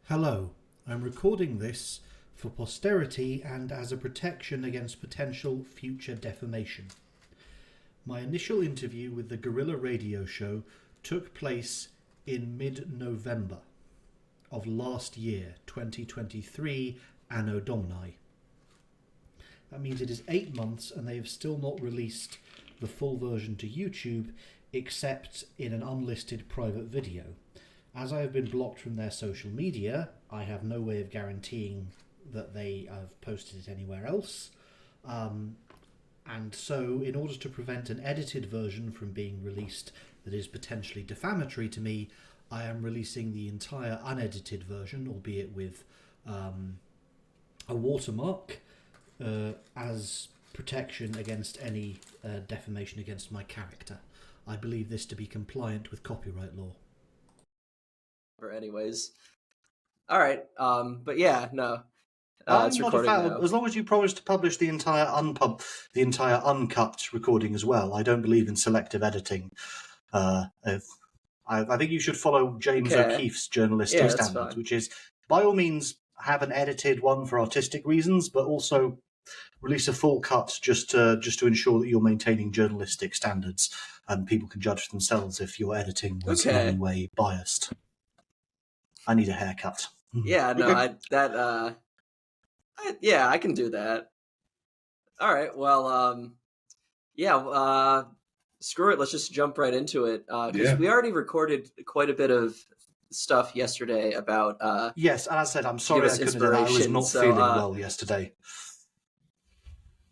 Hello, I'm recording this for posterity and as a protection against potential future defamation. My initial interview with the Guerrilla Radio Show took place in mid-November of last year, 2023, Anno Domini. That means it is 8 months and they have still not released the full version to YouTube except in an unlisted private video. As I have been blocked from their social media, I have no way of guaranteeing that they have posted it anywhere else. And so, in order to prevent an edited version from being released that is potentially defamatory to me, I am releasing the entire unedited version, albeit with a watermark, as protection against any defamation against my character. I believe this to be compliant with copyright law. Anyways, all right. But yeah, no. I'm it's not a recording fan. now. As long as you promise to publish the entire uncut recording as well. I don't believe in selective editing. I think you should follow James O'Keefe's journalistic standards, which is, by all means, have an edited one for artistic reasons, but also release a full cut just to ensure that you're maintaining journalistic standards, and people can judge for themselves if your editing was in any way biased. I need a haircut. Yeah, no, I can do that. All right, well, screw it. Let's just jump right into it. Because we already recorded quite a bit of stuff yesterday about. Yes, and as I said, I'm sorry I couldn't. I was not feeling well yesterday.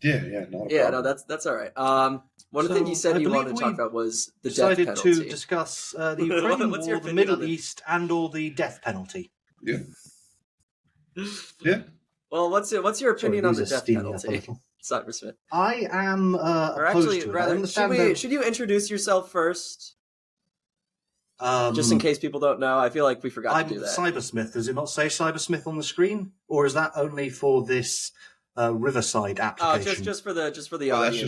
No, that's all right. One thing you said you wanted to talk about was the death penalty. Decided to discuss the Ukraine war, the Middle East, and/or the death penalty. Yeah. Well, what's your opinion on the death penalty, Cybersmith? I am opposed to it. Should you introduce yourself first? Just in case people don't know, I feel like we forgot to do that. I'm Cybersmith. Does it not say Cybersmith on the screen, or is that only for this Riverside application? Just for the audience. That's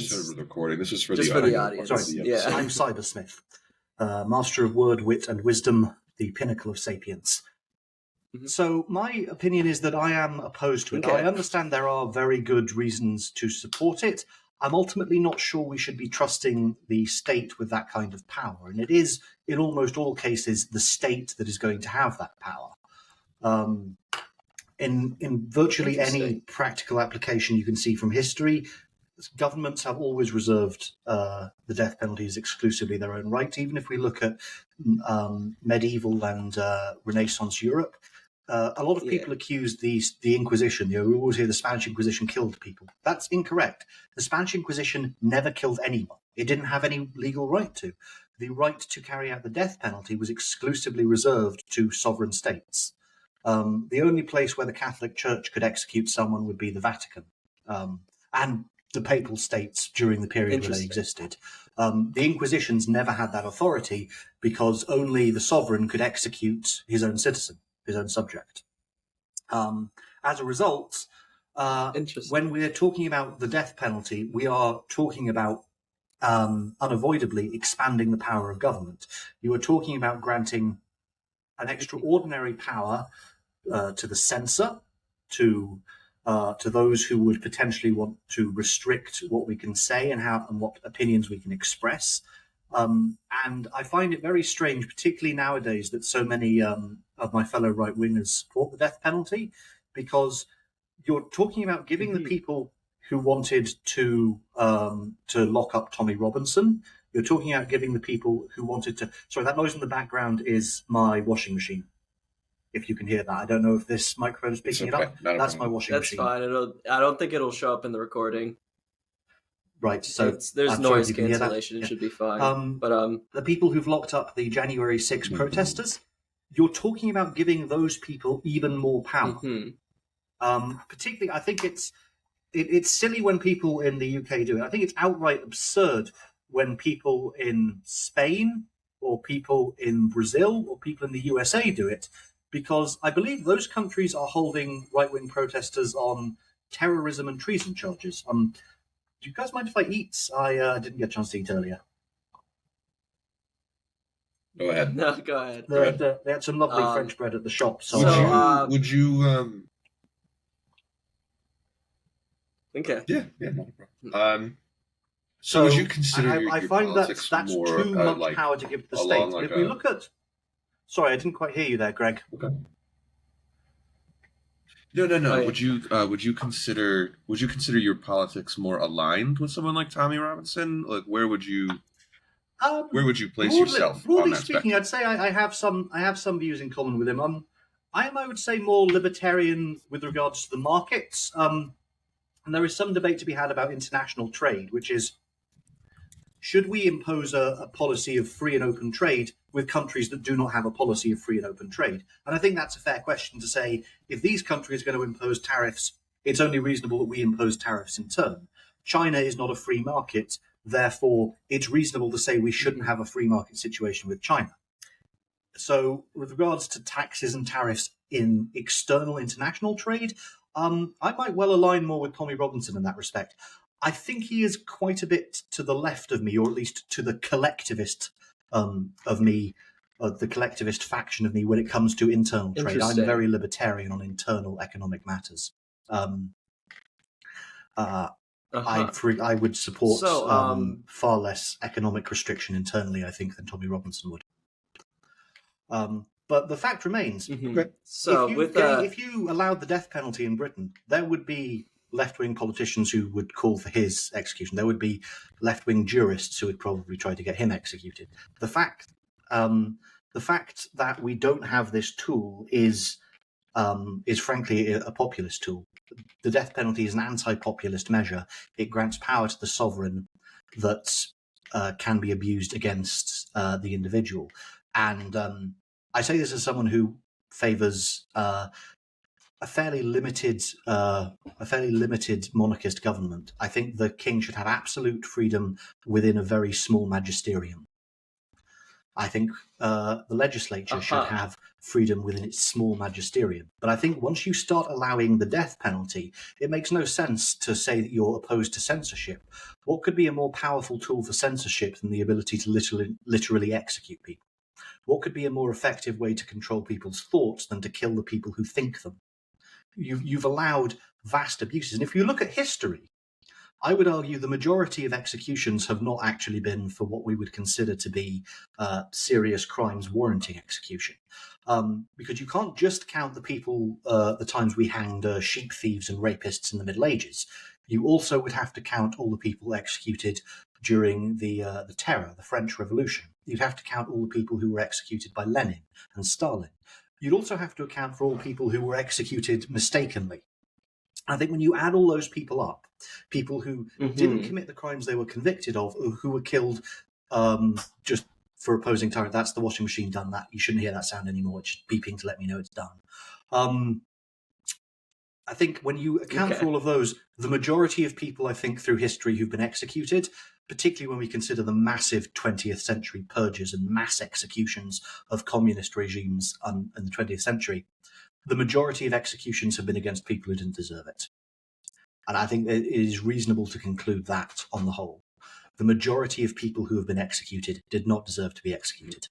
just for the recording. This is for just the for the audience. Sorry, yeah. I'm Cybersmith, master of word, wit, and wisdom, the pinnacle of sapience. Mm-hmm. So my opinion is that I am opposed to it. I understand there are very good reasons to support it. I'm ultimately not sure we should be trusting the state with that kind of power, and it is, in almost all cases, the state that is going to have that power. In virtually any practical application you can see from history, governments have always reserved the death penalty as exclusively their own right. Even if we look at medieval and Renaissance Europe, a lot of people accuse the Inquisition. We always hear the Spanish Inquisition killed people. That's incorrect. The Spanish Inquisition never killed anyone. It didn't have any legal right to. The right to carry out the death penalty was exclusively reserved to sovereign states. The only place where the Catholic Church could execute someone would be the Vatican, and the Papal States during the period when they existed. The Inquisitions never had that authority because only the sovereign could execute his own citizen, his own subject. As a result, when we're talking about the death penalty, we are talking about unavoidably expanding the power of government. You are talking about granting an extraordinary power to the censor, to those who would potentially want to restrict what we can say and what opinions we can express. And I find it very strange, particularly nowadays, that so many of my fellow right-wingers support the death penalty, because you're talking about giving the people who wanted to lock up Tommy Robinson. You're talking about giving the people who wanted to... Sorry, that noise in the background is my washing machine. If you can hear that. I don't know if this microphone is picking it up. That's my washing machine. That's fine. I don't think it'll show up in the recording. Right, so there's noise cancellation. It should be fine. But the people who've locked up the January 6 protesters, you're talking about giving those people even more power. Particularly, I think it's silly when people in the UK do it. I think it's outright absurd when people in Spain or people in Brazil or people in the USA do it, because I believe those countries are holding right-wing protesters on terrorism and treason charges. Do you guys mind if I eat? I didn't get a chance to eat earlier. Go ahead. No, go ahead. They had some lovely French bread at the shop. So, would you Okay. Yeah, not a problem. So would you consider I your find politics that's more, too much like, power to give to the along state. like If we look at, sorry, I didn't quite hear you there, Greg. Okay. No. Oh, yeah. Would you consider your politics more aligned with someone like Tommy Robinson? Like, where would you place yourself broadly on that speaking, spectrum? I'd say I have some views in common with him. I would say more libertarian with regards to the markets. And there is some debate to be had about international trade, which is, should we impose a policy of free and open trade with countries that do not have a policy of free and open trade? And I think that's a fair question to say, if these countries are going to impose tariffs, it's only reasonable that we impose tariffs in turn. China is not a free market, therefore it's reasonable to say we shouldn't have a free market situation with China. So with regards to taxes and tariffs in external international trade, I might well align more with Tommy Robinson in that respect. I think he is quite a bit to the left of me, or at least to the collectivist of me, the collectivist faction of me when it comes to internal trade. I'm very libertarian on internal economic matters. I would support far less economic restriction internally, I think, than Tommy Robinson would. But the fact remains, so if you allowed the death penalty in Britain, there would be left-wing politicians who would call for his execution. There would be left-wing jurists who would probably try to get him executed. The fact that we don't have this tool is frankly a populist tool. The death penalty is an anti-populist measure. It grants power to the sovereign that can be abused against the individual. And I say this as someone who favours a fairly limited monarchist government. I think the king should have absolute freedom within a very small magisterium. I think the legislature should have freedom within its small magisterium. But I think once you start allowing the death penalty, it makes no sense to say that you're opposed to censorship. What could be a more powerful tool for censorship than the ability to literally execute people? What could be a more effective way to control people's thoughts than to kill the people who think them? You've allowed vast abuses. And if you look at history, I would argue the majority of executions have not actually been for what we would consider to be serious crimes warranting execution. Because you can't just count the people, the times we hanged sheep thieves and rapists in the Middle Ages. You also would have to count all the people executed during the Terror, the French Revolution. You'd have to count all the people who were executed by Lenin and Stalin. You'd also have to account for all people who were executed mistakenly. I think when you add all those people up, people who didn't commit the crimes they were convicted of, or who were killed just for opposing tyrant, that's the washing machine done that. You shouldn't hear that sound anymore. It's just beeping to let me know it's done. I think when you account for all of those, the majority of people, I think, through history who've been executed, particularly when we consider the massive 20th century purges and mass executions of communist regimes in the 20th century, the majority of executions have been against people who didn't deserve it. And I think it is reasonable to conclude that, on the whole, the majority of people who have been executed did not deserve to be executed.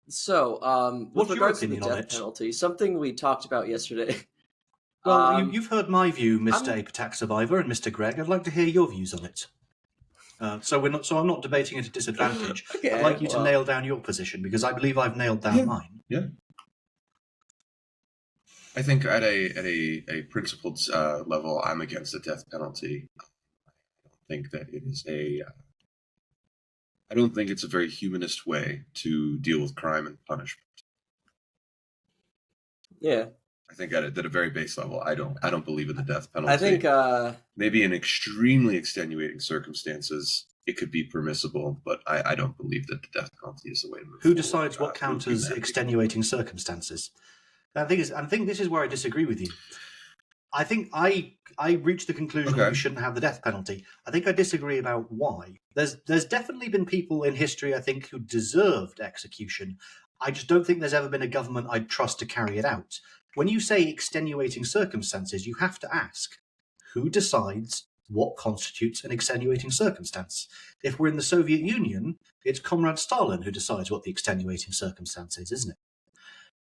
So, with regards to the death penalty, something we talked about yesterday. Well, you've heard my view, Mr. Apotax Survivor and Mr. Greg. I'd like to hear your views on it. So I'm not debating at a disadvantage. I'd like you to nail down your position, because I believe I've nailed down mine. Yeah. I think at a principled level, I'm against the death penalty. I don't think that it is I don't think it's a very humanist way to deal with crime and punishment. Yeah. I think at a very base level, I don't believe in the death penalty. I think maybe in extremely extenuating circumstances it could be permissible, but I don't believe that the death penalty is the way to move forward. Who decides what counts as extenuating circumstances? I think this is where I disagree with you. I think I reached the conclusion that we shouldn't have the death penalty. I think I disagree about why. There's definitely been people in history, I think, who deserved execution. I just don't think there's ever been a government I'd trust to carry it out. When you say extenuating circumstances, you have to ask, who decides what constitutes an extenuating circumstance. If we're in the Soviet Union, it's Comrade Stalin who decides what the extenuating circumstance is, isn't it?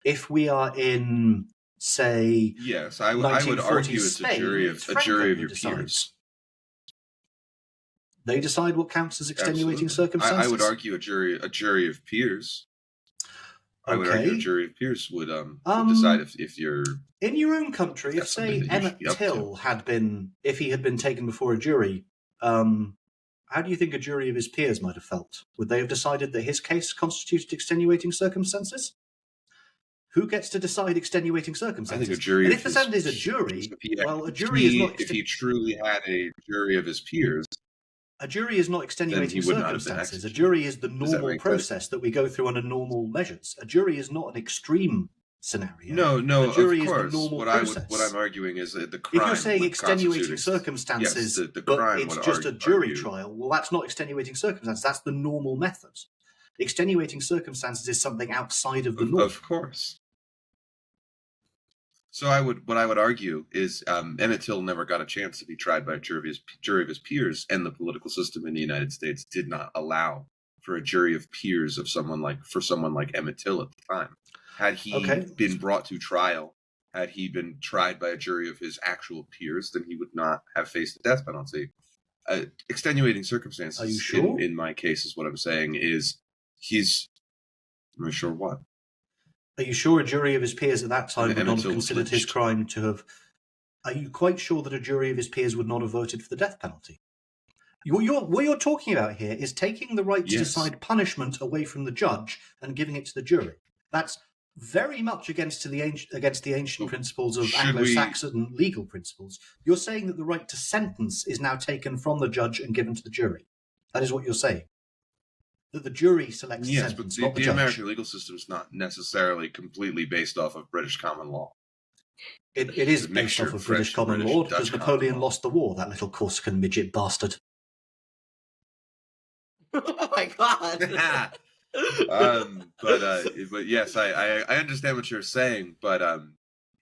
If we are in, say, yes, I would argue it's Spain, a jury of your decides. peers. They decide what counts as extenuating circumstances. I would argue a jury of peers. I would argue a jury of peers would decide if you're in your own country. If say Emmett Till had been taken before a jury, how do you think a jury of his peers might have felt? Would they have decided that his case constituted extenuating circumstances? Who gets to decide extenuating circumstances? I think a jury. And if the sentence is a jury, a jury is not. If he truly had a jury of his peers, a jury is not extenuating circumstances. A jury is the normal process that we go through under normal measures. A jury is not an extreme scenario. No. A jury of course. is the normal what process. What I'm arguing is that the crime. If you're saying extenuating circumstances, yes, the crime but it's just a jury trial, well, that's not extenuating circumstances. That's the normal method. Extenuating circumstances is something outside of the norm. Of course. So what I would argue is Emmett Till never got a chance to be tried by a jury of his peers, and the political system in the United States did not allow for a jury of peers of someone like Emmett Till at the time. Had he been brought to trial, had he been tried by a jury of his actual peers, then he would not have faced the death penalty. Extenuating circumstances. Are you sure? In my case, is what I'm saying is I'm sure what. Are you sure a jury of his peers at that time would not have considered his crime to have... Are you quite sure that a jury of his peers would not have voted for the death penalty? What you're talking about here is taking the right to decide punishment away from the judge and giving it to the jury. That's very much against the ancient principles of Anglo-Saxon legal principles. You're saying that the right to sentence is now taken from the judge and given to the jury. That is what you're saying. That the jury selects the sentence, not the judge. The American legal system is not necessarily completely based off of British common law. It is based off of British common law because Napoleon lost the war, that little Corsican midget bastard. Oh my god! But yes, I understand what you're saying. But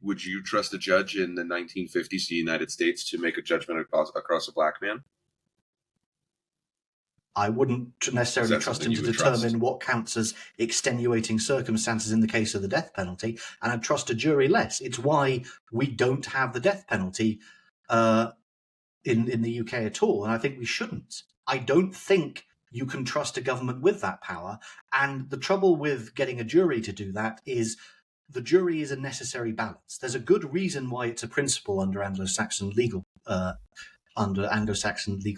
would you trust a judge in the 1950s United States to make a judgment across a black man? I wouldn't necessarily trust him to determine what counts as extenuating circumstances in the case of the death penalty, and I'd trust a jury less. It's why we don't have the death penalty in the UK at all, and I think we shouldn't. I don't think you can trust a government with that power, and the trouble with getting a jury to do that is the jury is a necessary balance. There's a good reason why it's a principle under Anglo-Saxon legal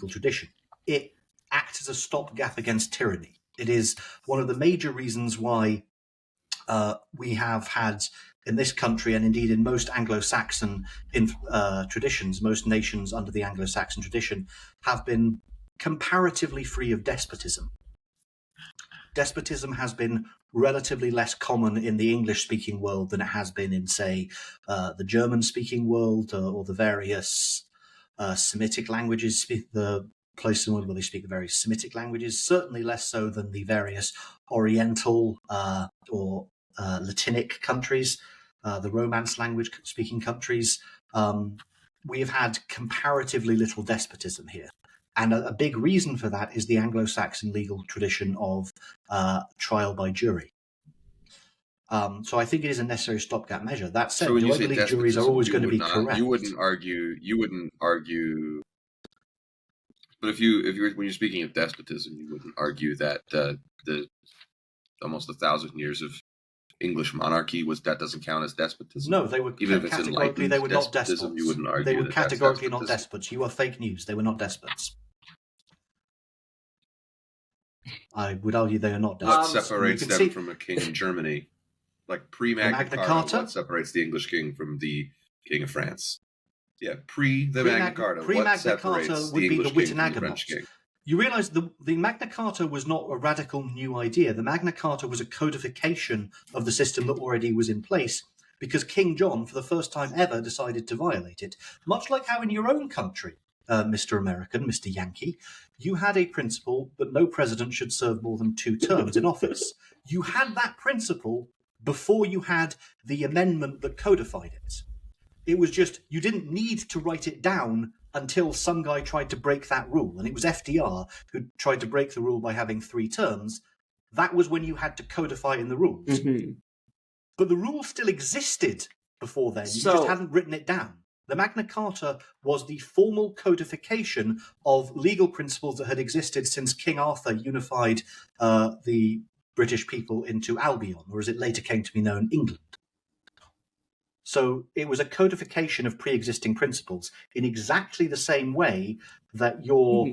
tradition. It acts as a stopgap against tyranny. It is one of the major reasons why we have had in this country, and indeed in most Anglo-Saxon traditions, most nations under the Anglo-Saxon tradition have been comparatively free of despotism. Despotism has been relatively less common in the English-speaking world than it has been in, say, the German-speaking world or the various Semitic languages, the place in the world where they speak the various Semitic languages, certainly less so than the various Oriental or Latinic countries, the Romance language-speaking countries. We have had comparatively little despotism here. And a big reason for that is the Anglo-Saxon legal tradition of trial by jury. So I think it is a necessary stopgap measure. That said, do I believe juries are always going to be correct? You wouldn't argue. But when you're speaking of despotism, you wouldn't argue that the almost 1,000 years of English monarchy that doesn't count as despotism. No, they were categorically they were not despots. You wouldn't argue they were categorically not despots. You are fake news. They were not despots. I would argue they are not despots. What separates them from a king in Germany, like pre-Magna Carta? What separates the English king from the king of France? Yeah, Magna Carta. Pre-Magna Carta would be the Witenagemot. You realise the Magna Carta was not a radical new idea. The Magna Carta was a codification of the system that already was in place because King John, for the first time ever, decided to violate it. Much like how in your own country, Mr. American, Mr. Yankee, you had a principle that no president should serve more than 2 terms in office. You had that principle before you had the amendment that codified it. It was just, you didn't need to write it down until some guy tried to break that rule, and it was FDR who tried to break the rule by having 3 terms. That was when you had to codify in the rules. Mm-hmm. But the rule still existed before then. You just hadn't written it down. The Magna Carta was the formal codification of legal principles that had existed since King Arthur unified the British people into Albion, or as it later came to be known, England. So it was a codification of pre-existing principles in exactly the same way that your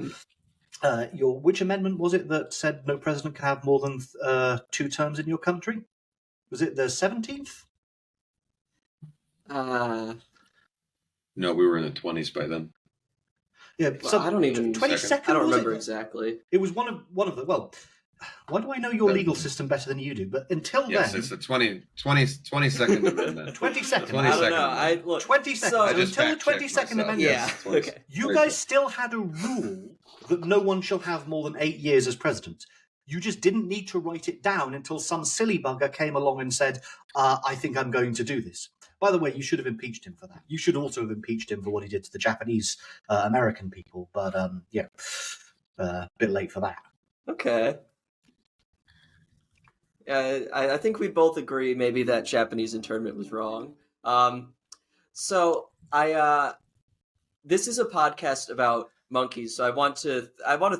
which amendment was it that said no president can have more than 2 terms in your country? Was it the 17th? No, we were in the 20s by then. Yeah, well, so I don't even. 22nd. I don't remember exactly. It was one of the. Well, why do I know your legal system better than you do? But until yes, then, it's the 22nd Amendment. 22nd. I don't know. Look, 22nd. So until the 22nd Amendment, yeah. Okay. You guys still had a rule that no one shall have more than 8 years as president. You just didn't need to write it down until some silly bugger came along and said, I think I'm going to do this. By the way, you should have impeached him for that. You should also have impeached him for what he did to the Japanese American people. But, a bit late for that. Okay. I think we both agree maybe that Japanese internment was wrong. This is a podcast about monkeys, so I want to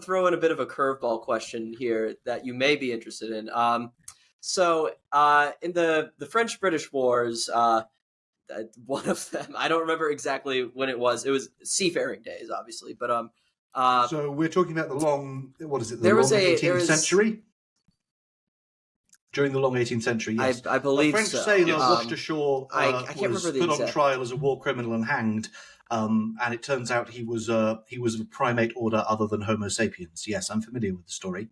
throw in a bit of a curveball question here that you may be interested in. So in the French-British Wars, one of them, I don't remember exactly when it was seafaring days, obviously, but so we're talking about the long, what is it, the long 18th century? During the long 18th century, yes. I believe a French so. sailor washed ashore, I can't was remember the put on trial as a war criminal and hanged, and it turns out he was of a primate order other than Homo sapiens. Yes, I'm familiar with the story.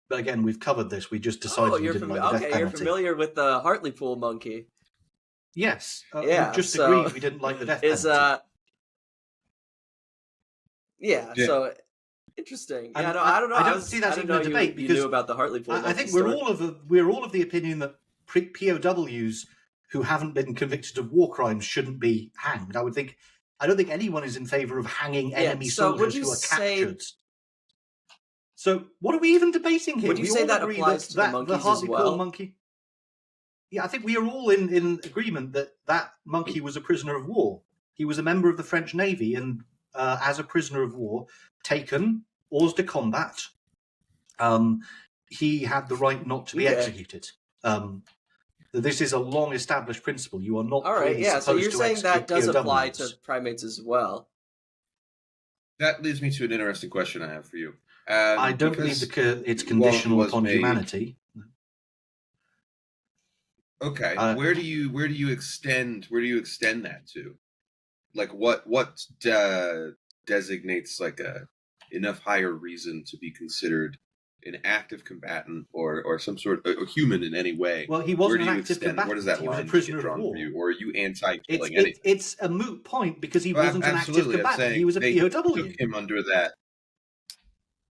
But again, we've covered this. We just decided we didn't like the death penalty. You're familiar with the Hartlepool monkey. Yes. We just agreed we didn't like the death penalty. Yeah, so interesting. And yeah, I don't know. I don't see that even a debate because you knew about the Hartlepool. I think we're all of the opinion that POWs who haven't been convicted of war crimes shouldn't be hanged. I don't think anyone is in favour of hanging enemy soldiers who are captured. So what are we even debating here? Would you say that applies to the monkeys as well? Monkey? Yeah, I think we are all in agreement that monkey was a prisoner of war. He was a member of the French Navy and as a prisoner of war, taken hors de combat, he had the right not to be executed. This is a long-established principle. You are not so you're saying that does apply to primates as well. That leads me to an interesting question I have for you. I don't believe it's conditional upon humanity. Okay, where do you extend that to? Like what designates like enough higher reason to be considered an active combatant or some sort of a human in any way? Well, he wasn't an active combatant. Where does that line get drawn for you? Or are you anti-killing anything? It's a moot point because he wasn't an active combatant. He was a POW. Took him under that.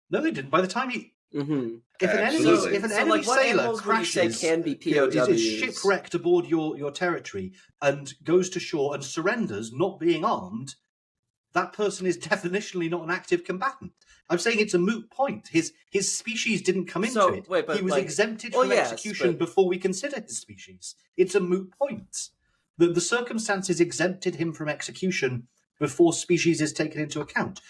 No, they didn't. By the time he... Mm-hmm. If an enemy sailor crashes, can be POWs? Is shipwrecked aboard your territory and goes to shore and surrenders, not being armed, that person is definitionally not an active combatant. I'm saying it's a moot point. His species didn't come into it. He was exempted from execution before we consider his species. It's a moot point. The circumstances exempted him from execution before species is taken into account.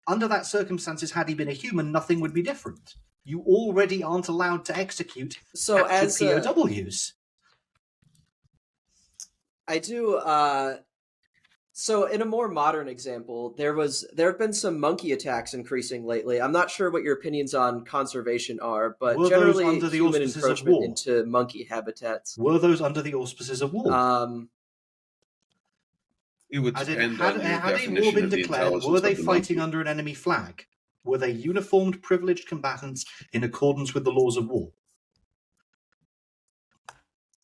Under that circumstances, had he been a human, nothing would be different. You already aren't allowed to execute active POWs. I do. So in a more modern example, there have been some monkey attacks increasing lately. I'm not sure what your opinions on conservation are, but generally under the human auspices encroachment of war? into monkey habitats. Were those under the auspices of war? It would depend on your had a definition war been of the declared, intelligence were they of the fighting monkey. under an enemy flag? Were they uniformed, privileged combatants in accordance with the laws of war?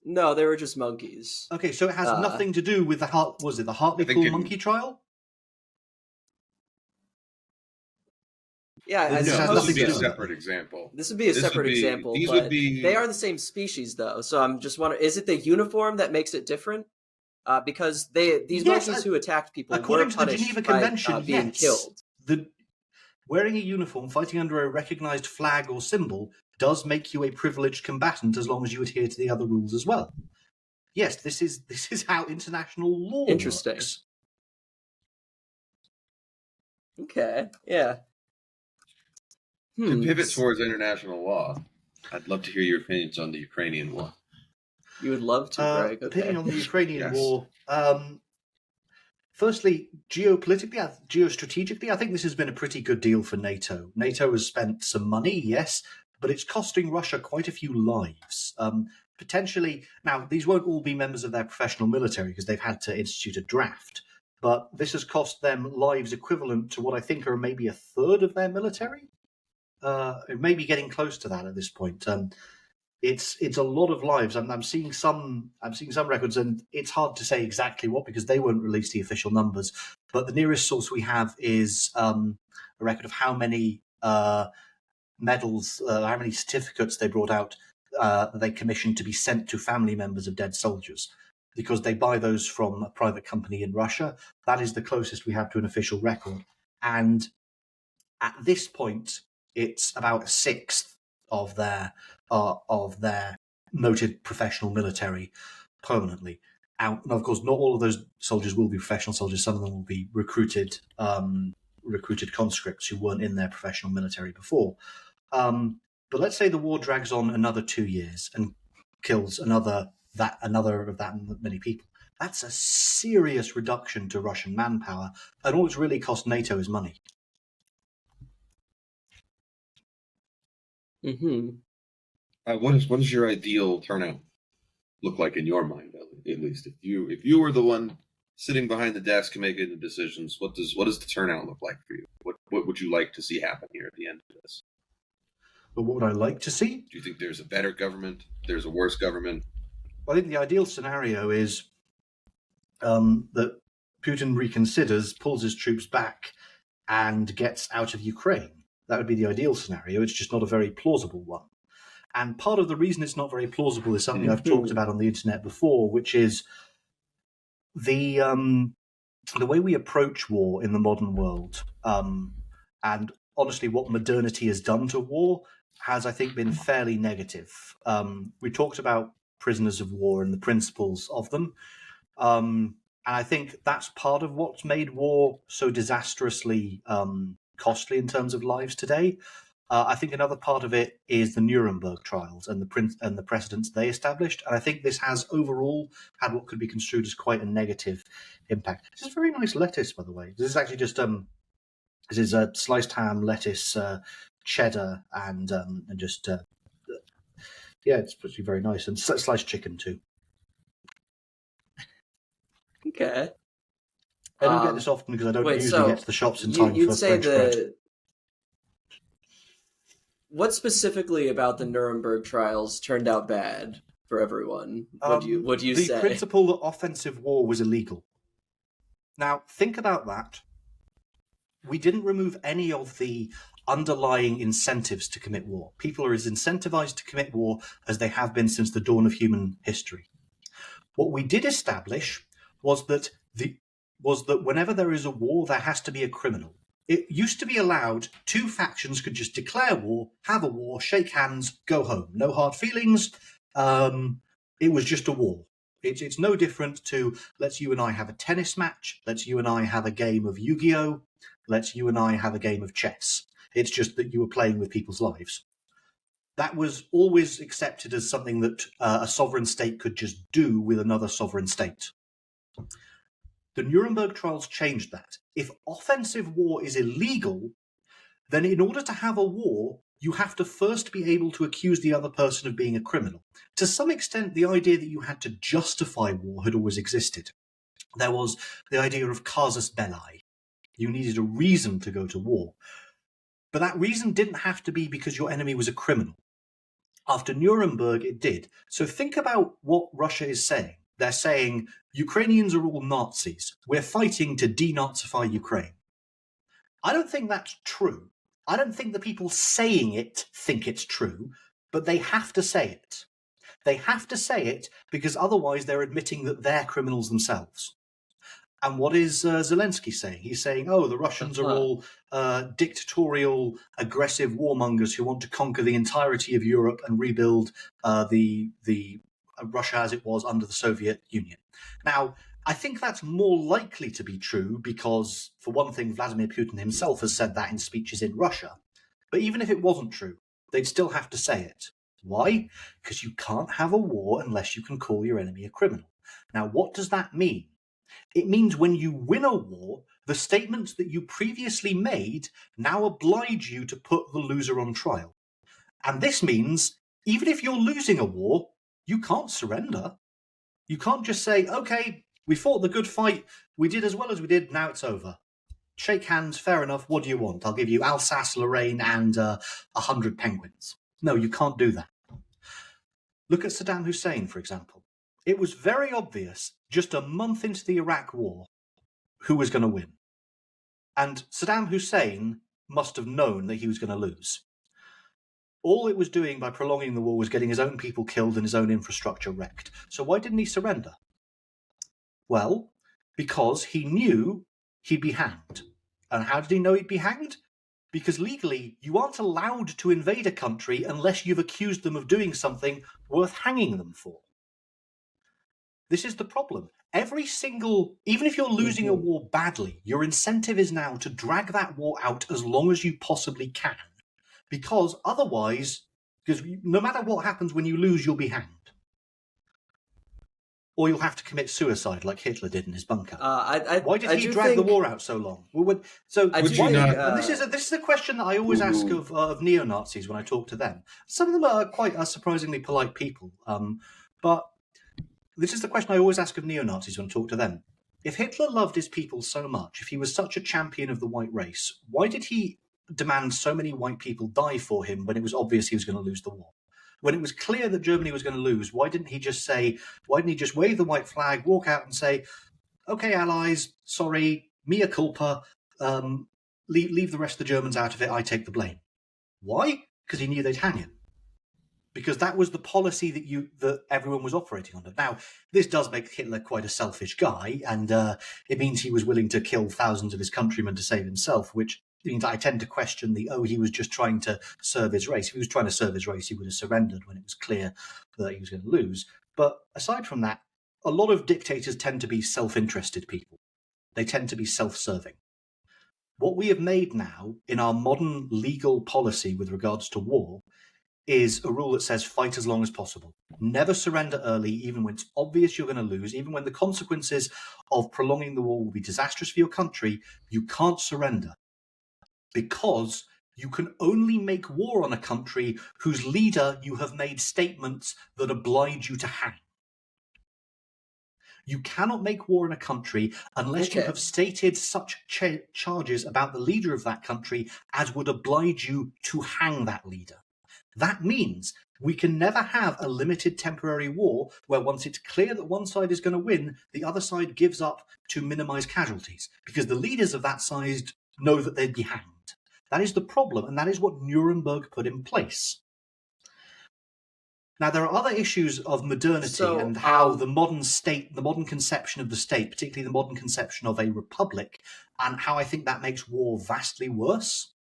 No, they were just monkeys. Okay, so it has nothing to do with the Hartlepool monkey trial? Yeah, this would be a separate example. This would be a separate example. They are the same species, though. So I'm just wondering: is it the uniform that makes it different? because these Yes, monkeys who attacked people were according to the punished Geneva by Convention, being yes. killed. Wearing a uniform, fighting under a recognized flag or symbol, does make you a privileged combatant as long as you adhere to the other rules as well. Yes, this is how international law Interesting. works. Okay, yeah. To pivot towards international law, I'd love to hear your opinions on the Ukrainian war. You would love to, Greg. Okay. Opinion on the Ukrainian Yes. war. Firstly, geopolitically, geostrategically, I think this has been a pretty good deal for NATO. NATO has spent some money, yes, but it's costing Russia quite a few lives. Potentially, now, these won't all be members of their professional military because they've had to institute a draft, but this has cost them lives equivalent to what I think are maybe a third of their military. Maybe getting close to that at this point. It's a lot of lives. I'm seeing some records, and it's hard to say exactly what because they won't release the official numbers. But the nearest source we have is a record of how many medals, how many certificates they brought out that they commissioned to be sent to family members of dead soldiers, because they buy those from a private company in Russia. That is the closest we have to an official record, and at this point, it's about a sixth of their noted professional military permanently out. And of course, not all of those soldiers will be professional soldiers. Some of them will be recruited conscripts who weren't in their professional military before. But let's say the war drags on another 2 years and kills another of that many people. That's a serious reduction to Russian manpower, and all it's really cost NATO is money. Mm-hmm. What does your ideal turnout look like in your mind, at least? If you were the one sitting behind the desk and making the decisions, what does the turnout look like for you? What would you like to see happen here at the end of this? But what would I like to see? Do you think there's a better government? There's a worse government? Well, I think the ideal scenario is that Putin reconsiders, pulls his troops back, and gets out of Ukraine. That would be the ideal scenario. It's just not a very plausible one. And part of the reason it's not very plausible is something I've talked about on the internet before, which is the way we approach war in the modern world. And honestly, what modernity has done to war has, I think, been fairly negative. We talked about prisoners of war and the principles of them. And I think that's part of what's made war so disastrously costly in terms of lives today. I think another part of it is the Nuremberg trials and the precedents they established. And I think this has overall had what could be construed as quite a negative impact. This is very nice lettuce, by the way. This is actually just this is sliced ham, lettuce, cheddar, and just yeah, it's pretty very nice, and sliced chicken too. Okay. I don't get this often because I don't usually get to the shops in time for French bread. What specifically about the Nuremberg trials turned out bad for everyone? What do you say? The principle that offensive war was illegal. Now, think about that. We didn't remove any of the underlying incentives to commit war. People are as incentivized to commit war as they have been since the dawn of human history. What we did establish was that whenever there is a war, there has to be a criminal. It used to be allowed, two factions could just declare war, have a war, shake hands, go home. No hard feelings. It was just a war. It's no different to let's you and I have a tennis match, let's you and I have a game of Yu-Gi-Oh, let's you and I have a game of chess. It's just that you were playing with people's lives. That was always accepted as something that a sovereign state could just do with another sovereign state. The Nuremberg trials changed that. If offensive war is illegal, then in order to have a war, you have to first be able to accuse the other person of being a criminal. To some extent, the idea that you had to justify war had always existed. There was the idea of casus belli. You needed a reason to go to war. But that reason didn't have to be because your enemy was a criminal. After Nuremberg, it did. So think about what Russia is saying. They're saying, Ukrainians are all Nazis. We're fighting to denazify Ukraine. I don't think that's true. I don't think the people saying it think it's true, but they have to say it. They have to say it because otherwise they're admitting that they're criminals themselves. And what is Zelensky saying? He's saying, oh, the Russians are all dictatorial, aggressive warmongers who want to conquer the entirety of Europe and rebuild the Russia as it was under the Soviet Union. Now, I think that's more likely to be true because, for one thing, Vladimir Putin himself has said that in speeches in Russia. But even if it wasn't true, they'd still have to say it. Why? Because you can't have a war unless you can call your enemy a criminal. Now, what does that mean? It means when you win a war, the statements that you previously made now oblige you to put the loser on trial. And this means, even if you're losing a war, you can't surrender. You can't just say, okay, we fought the good fight, we did as well as we did, now it's over. Shake hands, fair enough, what do you want? I'll give you Alsace, Lorraine, and 100 penguins. No, you can't do that. Look at Saddam Hussein, for example. It was very obvious, just a month into the Iraq war, who was going to win. And Saddam Hussein must have known that he was going to lose. All it was doing by prolonging the war was getting his own people killed and his own infrastructure wrecked. So why didn't he surrender? Well, because he knew he'd be hanged. And how did he know he'd be hanged? Because legally, you aren't allowed to invade a country unless you've accused them of doing something worth hanging them for. This is the problem. Even if you're losing a war badly, your incentive is now to drag that war out as long as you possibly can. Because no matter what happens when you lose, you'll be hanged. Or you'll have to commit suicide like Hitler did in his bunker. Why did he drag the war out so long? This is a question that I always ask of neo-Nazis when I talk to them. Some of them are quite surprisingly polite people. But this is the question I always ask of neo-Nazis when I talk to them. If Hitler loved his people so much, if he was such a champion of the white race, why did he demand so many white people die for him when it was obvious he was going to lose the war? When it was clear that Germany was going to lose, why didn't he just wave the white flag, walk out and say, okay, allies, sorry, mea culpa, leave the rest of the Germans out of it, I take the blame. Why? Because he knew they'd hang him. Because that was the policy that everyone was operating under. Now, this does make Hitler quite a selfish guy, and it means he was willing to kill thousands of his countrymen to save himself, which means I tend to question he was just trying to serve his race. If he was trying to serve his race, he would have surrendered when it was clear that he was going to lose. But aside from that, a lot of dictators tend to be self-interested people. They tend to be self-serving. What we have made now in our modern legal policy with regards to war is a rule that says fight as long as possible. Never surrender early, even when it's obvious you're going to lose, even when the consequences of prolonging the war will be disastrous for your country, you can't surrender. Because you can only make war on a country whose leader you have made statements that oblige you to hang. You cannot make war in a country unless you have stated such charges about the leader of that country as would oblige you to hang that leader. That means we can never have a limited temporary war where once it's clear that one side is going to win, the other side gives up to minimize casualties, because the leaders of that side know that they'd be hanged. That is the problem, and that is what Nuremberg put in place. Now, there are other issues of modernity and how the modern state, the modern conception of the state, particularly the modern conception of a republic, and how I think that makes war vastly worse.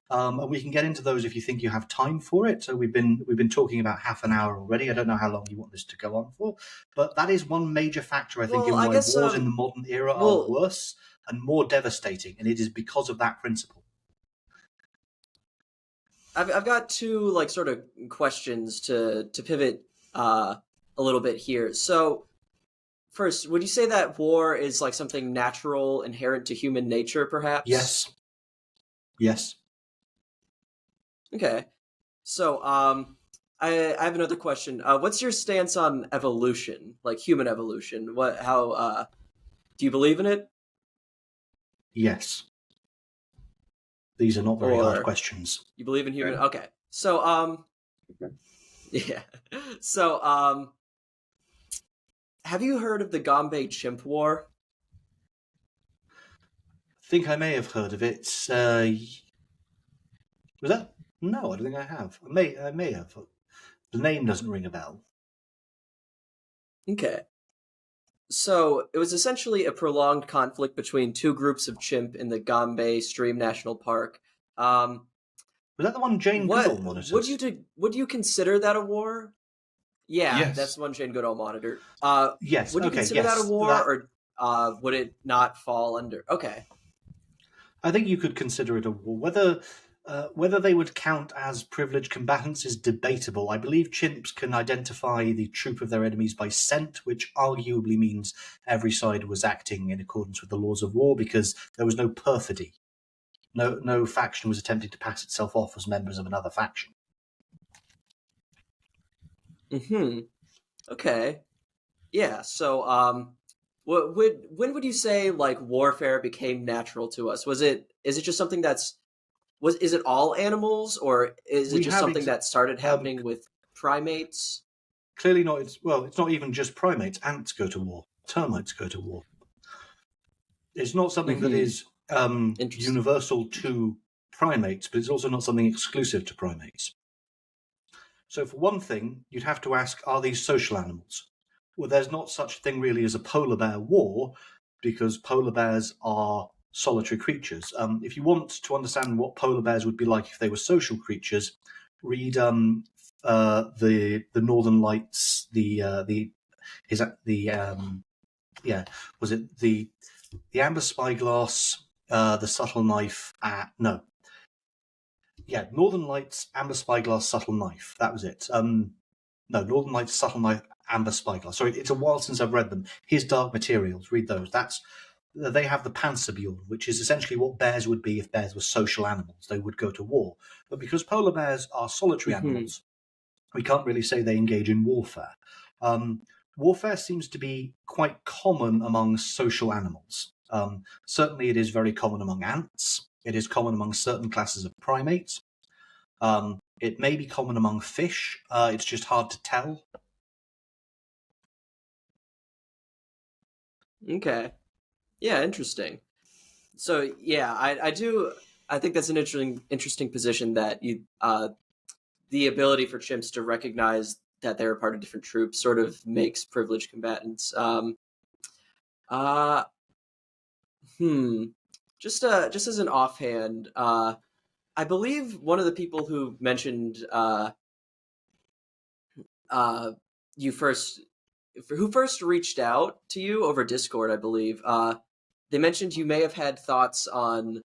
And we can get into those if you think you have time for it. So we've been talking about half an hour already. I don't know how long you want this to go on for, but that is one major factor I think in why wars in the modern era are worse and more devastating, and it is because of that principle. I've got two sort of questions to pivot a little bit here. So first, would you say that war is something natural, inherent to human nature, perhaps? Yes. Okay. So I have another question. What's your stance on evolution, like human evolution? Do you believe in it? Yes. These are not very hard questions. You believe in human? Okay. So yeah. So have you heard of the Gombe Chimp War? I think I may have heard of it. Was that? No, I don't think I have. I may have. The name doesn't ring a bell. Okay. So it was essentially a prolonged conflict between two groups of chimp in the Gombe Stream National Park. Um, Was that the one Jane Goodall what monitored? would you consider that a war? Yeah, that's Yes. the one Jane Goodall monitored. Yes. Would you Okay. consider that a Yes. war, That or would it not fall under? Okay. I think you could consider it a war. Whether they would count as privileged combatants is debatable. I believe chimps can identify the troop of their enemies by scent, which arguably means every side was acting in accordance with the laws of war because there was no perfidy. No faction was attempting to pass itself off as members of another faction. Hmm. Okay. Yeah. So, when would you say like warfare became natural to us? Is it just something is it all animals, or is it We just have something that started um, happening with primates? clearly not. It's not even just primates. Ants go to war. Termites go to war. It's not something that Hmm. is Interesting. universal to primates, but it's also not something exclusive to primates. So, for one thing, you'd have to ask, are these social animals? Well, there's not such a thing really as a polar bear war because polar bears are solitary creatures. If you want to understand what polar bears would be like if they were social creatures, read the Northern Lights, was it the Amber Spyglass, the Subtle Knife? No, yeah, Northern Lights, Amber Spyglass, Subtle Knife. That was it. No, Northern Lights, Subtle Knife, Amber Spyglass. Sorry, it's a while since I've read them. His Dark Materials. Read those. They have the Panzerbjorn, which is essentially what bears would be if bears were social animals. They would go to war, but because polar bears are solitary Hmm. animals, we can't really say they engage in warfare. Um, Warfare seems to be quite common among social animals. Certainly, it is very common among ants. It is common among certain classes of primates. It may be common among fish. It's just hard to tell. Okay. Yeah. Interesting. So yeah, I do. I think that's an interesting position that the ability for chimps to recognize that they're a part of different troops sort of makes privileged combatants. Uh, hmm. Just as an offhand, I believe one of the people who mentioned uh, you first, who first reached out to you over Discord, I believe, they mentioned you may have had thoughts on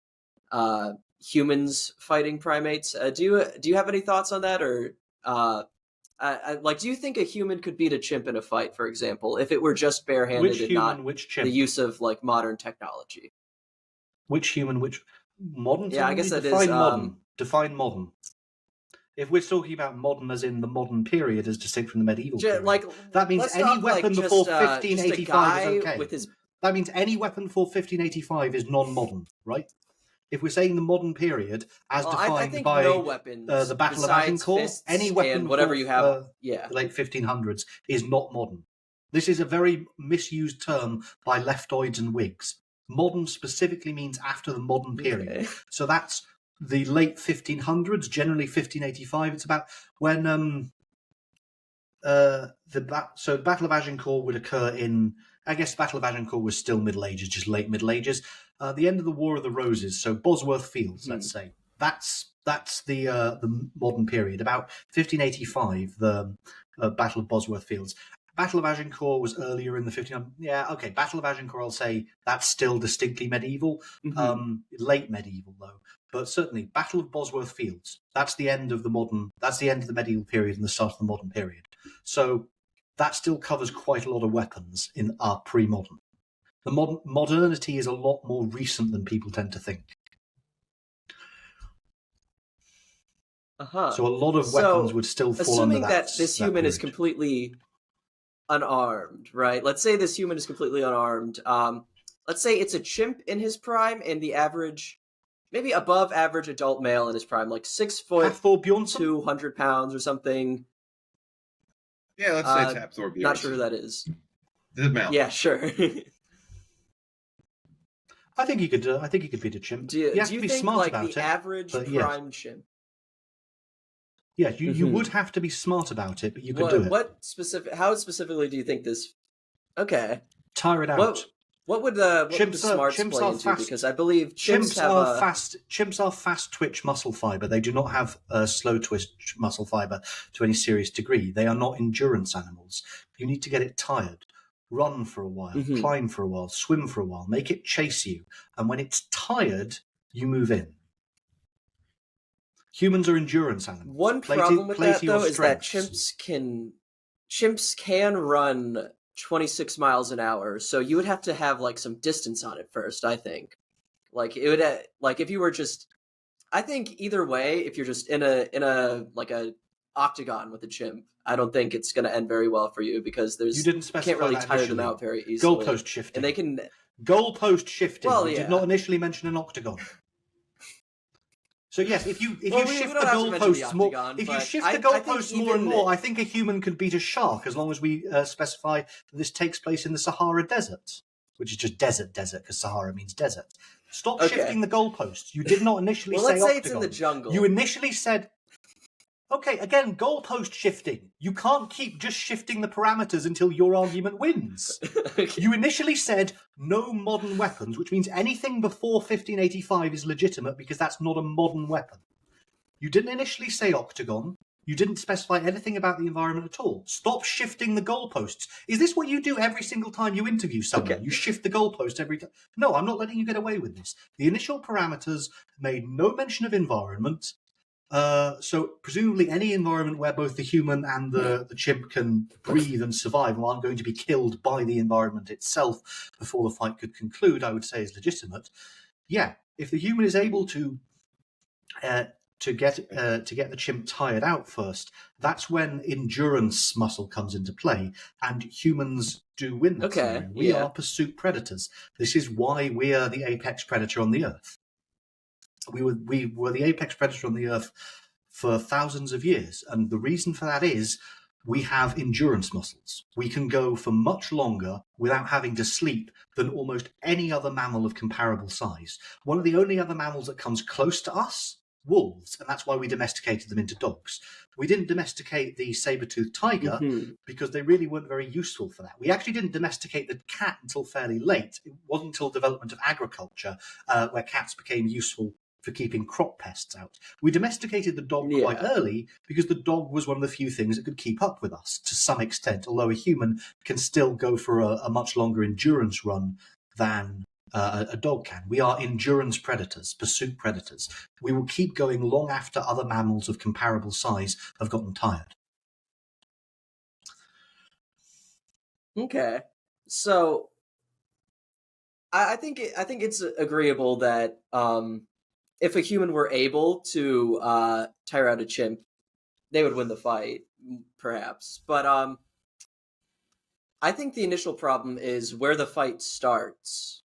humans fighting primates. Do you have any thoughts on that, or like, do you think a human could beat a chimp in a fight, for example, if it were just barehanded Which and not human, which the chimp? use of like modern technology? Which human, which modern Yeah, I guess technology? that is. Define modern. Define modern. If we're talking about modern as in the modern period as distinct from the medieval period, Like, that means let's any talk like weapon before just a 1585 is guy okay. with his. That means any weapon before 1585 is non-modern, right? If we're saying the modern period as Well, I defined think no by weapons the Battle of besides Agincourt, any fists weapon and whatever before you have. Yeah. the late 1500s is not modern. This is a very misused term by leftoids and Whigs. Modern specifically means after the modern period. Okay. So that's the late 1500s, generally 1585. It's about when the Battle of Agincourt would occur in. I guess the Battle of Agincourt was still Middle Ages, just late Middle Ages. The end of the War of the Roses, so Bosworth Fields, Hmm. let's say. That's the modern period. About 1585, the Battle of Bosworth Fields. Battle of Agincourt was earlier in the 1500s. Yeah, okay. Battle of Agincourt, I'll say that's still distinctly medieval. Mm-hmm. Late medieval though, but certainly Battle of Bosworth Fields. That's the end of the modern. That's the end of the medieval period and the start of the modern period. So that still covers quite a lot of weapons in our pre-modern. The modernity is a lot more recent than people tend to think. Uh-huh. So a lot of weapons So, would still fall under assuming that this that human is period. completely unarmed, right? Let's say this human is completely unarmed. Let's say it's a chimp in his prime and the average, maybe above average adult male in his prime, like 6 foot, Hathor Bjornsson? 200 pounds or something. Yeah, let's say it's Hapthor Not sure who Bjornsson. that is. The mountain. Yeah, sure. I think he could. I think he could beat a chimp. do You have you to be think smart like about the it. average but yes. prime chimp? Yeah, you Mhm. would have to be smart about it, but you could do it. How specifically do you think this? Okay, Tire it out. what would the smarts Chimps play are into? fast. Because I believe chimps have a Chimps are fast twitch muscle fiber. They do not have a slow twitch muscle fiber to any serious degree. They are not endurance animals. You need to get it tired. Run for a while, Mhm. climb for a while, swim for a while, make it chase you, and when it's tired, you move in. Humans are endurance animals. One Play problem with that, to your though, is that strengths. chimps can run 26 miles an hour, so you would have to have like some distance on it first. I think, like it would like if you were just. I think either way, if you're just in a like a octagon with a chimp, I don't think it's going to end very well for you because You didn't you can't specify really that tire them initially. out very easily, Goalpost shifting. and they can. Goalpost shifting. Well, You did yeah. not initially mention an octagon. So yes, if you we shift the don't have to mention the goalposts more, octagon, if you but shift the I think goalposts more and even- more, I think a human could beat a shark as long as we specify that this takes place in the Sahara Desert, which is just desert because Sahara means desert. Stop Okay. shifting the goalposts. You did not initially Well, say let's say octagon. it's in the jungle. You initially said, okay, again, goalpost shifting. You can't keep just shifting the parameters until your argument wins. Okay. You initially said no modern weapons, which means anything before 1585 is legitimate because that's not a modern weapon. You didn't initially say octagon. You didn't specify anything about the environment at all. Stop shifting the goalposts. Is this what you do every single time you interview someone? Okay. You shift the goalpost every time? No, I'm not letting you get away with this. The initial parameters made no mention of environment. So presumably any environment where both the human and the chimp can breathe and survive and aren't going to be killed by the environment itself before the fight could conclude, I would say is legitimate. Yeah, if the human is able to get the chimp tired out first, that's when endurance muscle comes into play, and humans do win that scenario. We are pursuit predators. This is why we are the apex predator on the Earth. We were the apex predator on the Earth for thousands of years, and the reason for that is we have endurance muscles. We can go for much longer without having to sleep than almost any other mammal of comparable size. One of the only other mammals that comes close to us, wolves, and that's why we domesticated them into dogs. We didn't domesticate the saber-toothed tiger because they really weren't very useful for that. We actually didn't domesticate the cat until fairly late. It wasn't until development of agriculture where cats became useful for keeping crop pests out. We domesticated the dog quite early because the dog was one of the few things that could keep up with us to some extent, although a human can still go for a much longer endurance run than a dog can. We are endurance predators, pursuit predators. We will keep going long after other mammals of comparable size have gotten tired. Okay, so I think it's agreeable that if a human were able to tire out a chimp, they would win the fight, perhaps. But I think the initial problem is where the fight starts.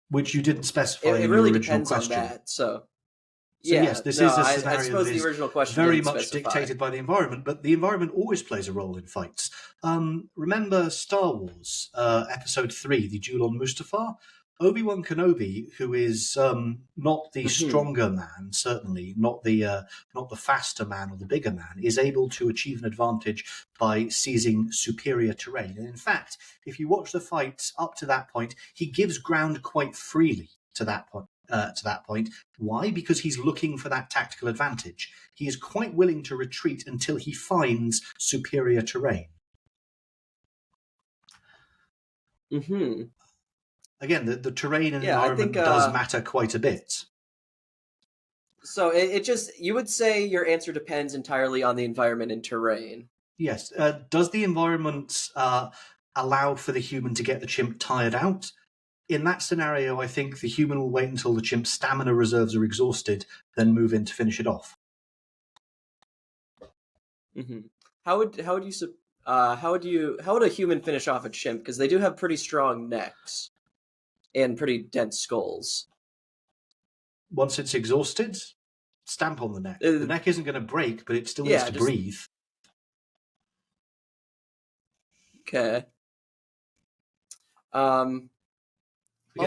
Which you didn't specify It in really your original depends question. on that. So yes, this is a scenario I suppose that the is original question very didn't much specify. dictated by the environment, but the environment always plays a role in fights. Remember Star Wars, Episode 3, The Duel on Mustafar? Obi-Wan Kenobi, who is not the stronger man, certainly not the faster man or the bigger man, is able to achieve an advantage by seizing superior terrain. And in fact, if you watch the fights up to that point, he gives ground quite freely to that point. Why? Because he's looking for that tactical advantage. He is quite willing to retreat until he finds superior terrain. Again, the terrain and environment does matter quite a bit. So it just, you would say your answer depends entirely on the environment and terrain. Yes. Does the environment allow for the human to get the chimp tired out? In that scenario, I think the human will wait until the chimp's stamina reserves are exhausted, then move in to finish it off. How would a human finish off a chimp? Because they do have pretty strong necks and pretty dense skulls. Once it's exhausted, stamp on the neck. The neck isn't going to break, but it still needs to breathe. Okay. While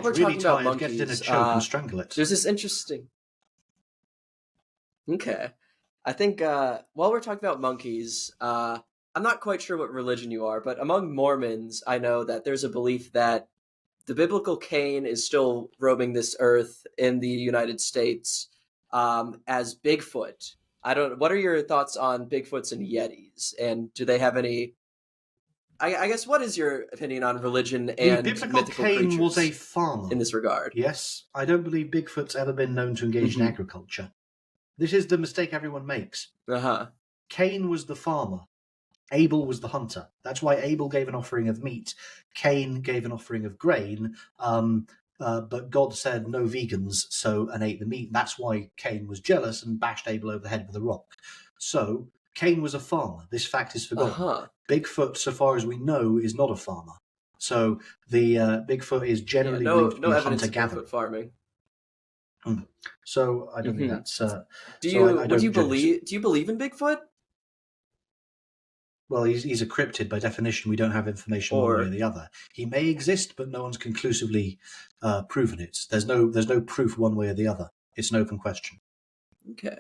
we're talking about monkeys, get it in a choke and strangle it. There's this interesting. Okay. I think while we're talking about monkeys, I'm not quite sure what religion you are, but among Mormons, I know that there's a belief that the biblical Cain is still roaming this earth in the United States as Bigfoot. I don't. What are your thoughts on Bigfoots and Yetis? And do they have any? I guess what is your opinion on religion The and biblical mythical Cain was a creatures farmer. in this regard? Yes, I don't believe Bigfoot's ever been known to engage in Mhm. agriculture. This is the mistake everyone makes. Uh huh. Cain was the farmer. Abel was the hunter. That's why Abel gave an offering of meat. Cain gave an offering of grain. But God said no vegans, and ate the meat. That's why Cain was jealous and bashed Abel over the head with a rock. So Cain was a farmer. This fact is Uh forgotten. huh. Bigfoot, so far as we know, is not a farmer. So the Bigfoot is Yeah, generally no, believed to no be a evidence of hunter-gatherer. Bigfoot farming. So I don't think Mhm. that's. Do So you? I Would you don't judge. believe? Do you believe in Bigfoot? Well, he's a cryptid by definition. We don't have information one way or Or the other. He may exist, but no one's conclusively proven it. There's no proof one way or the other. It's an open question. okay.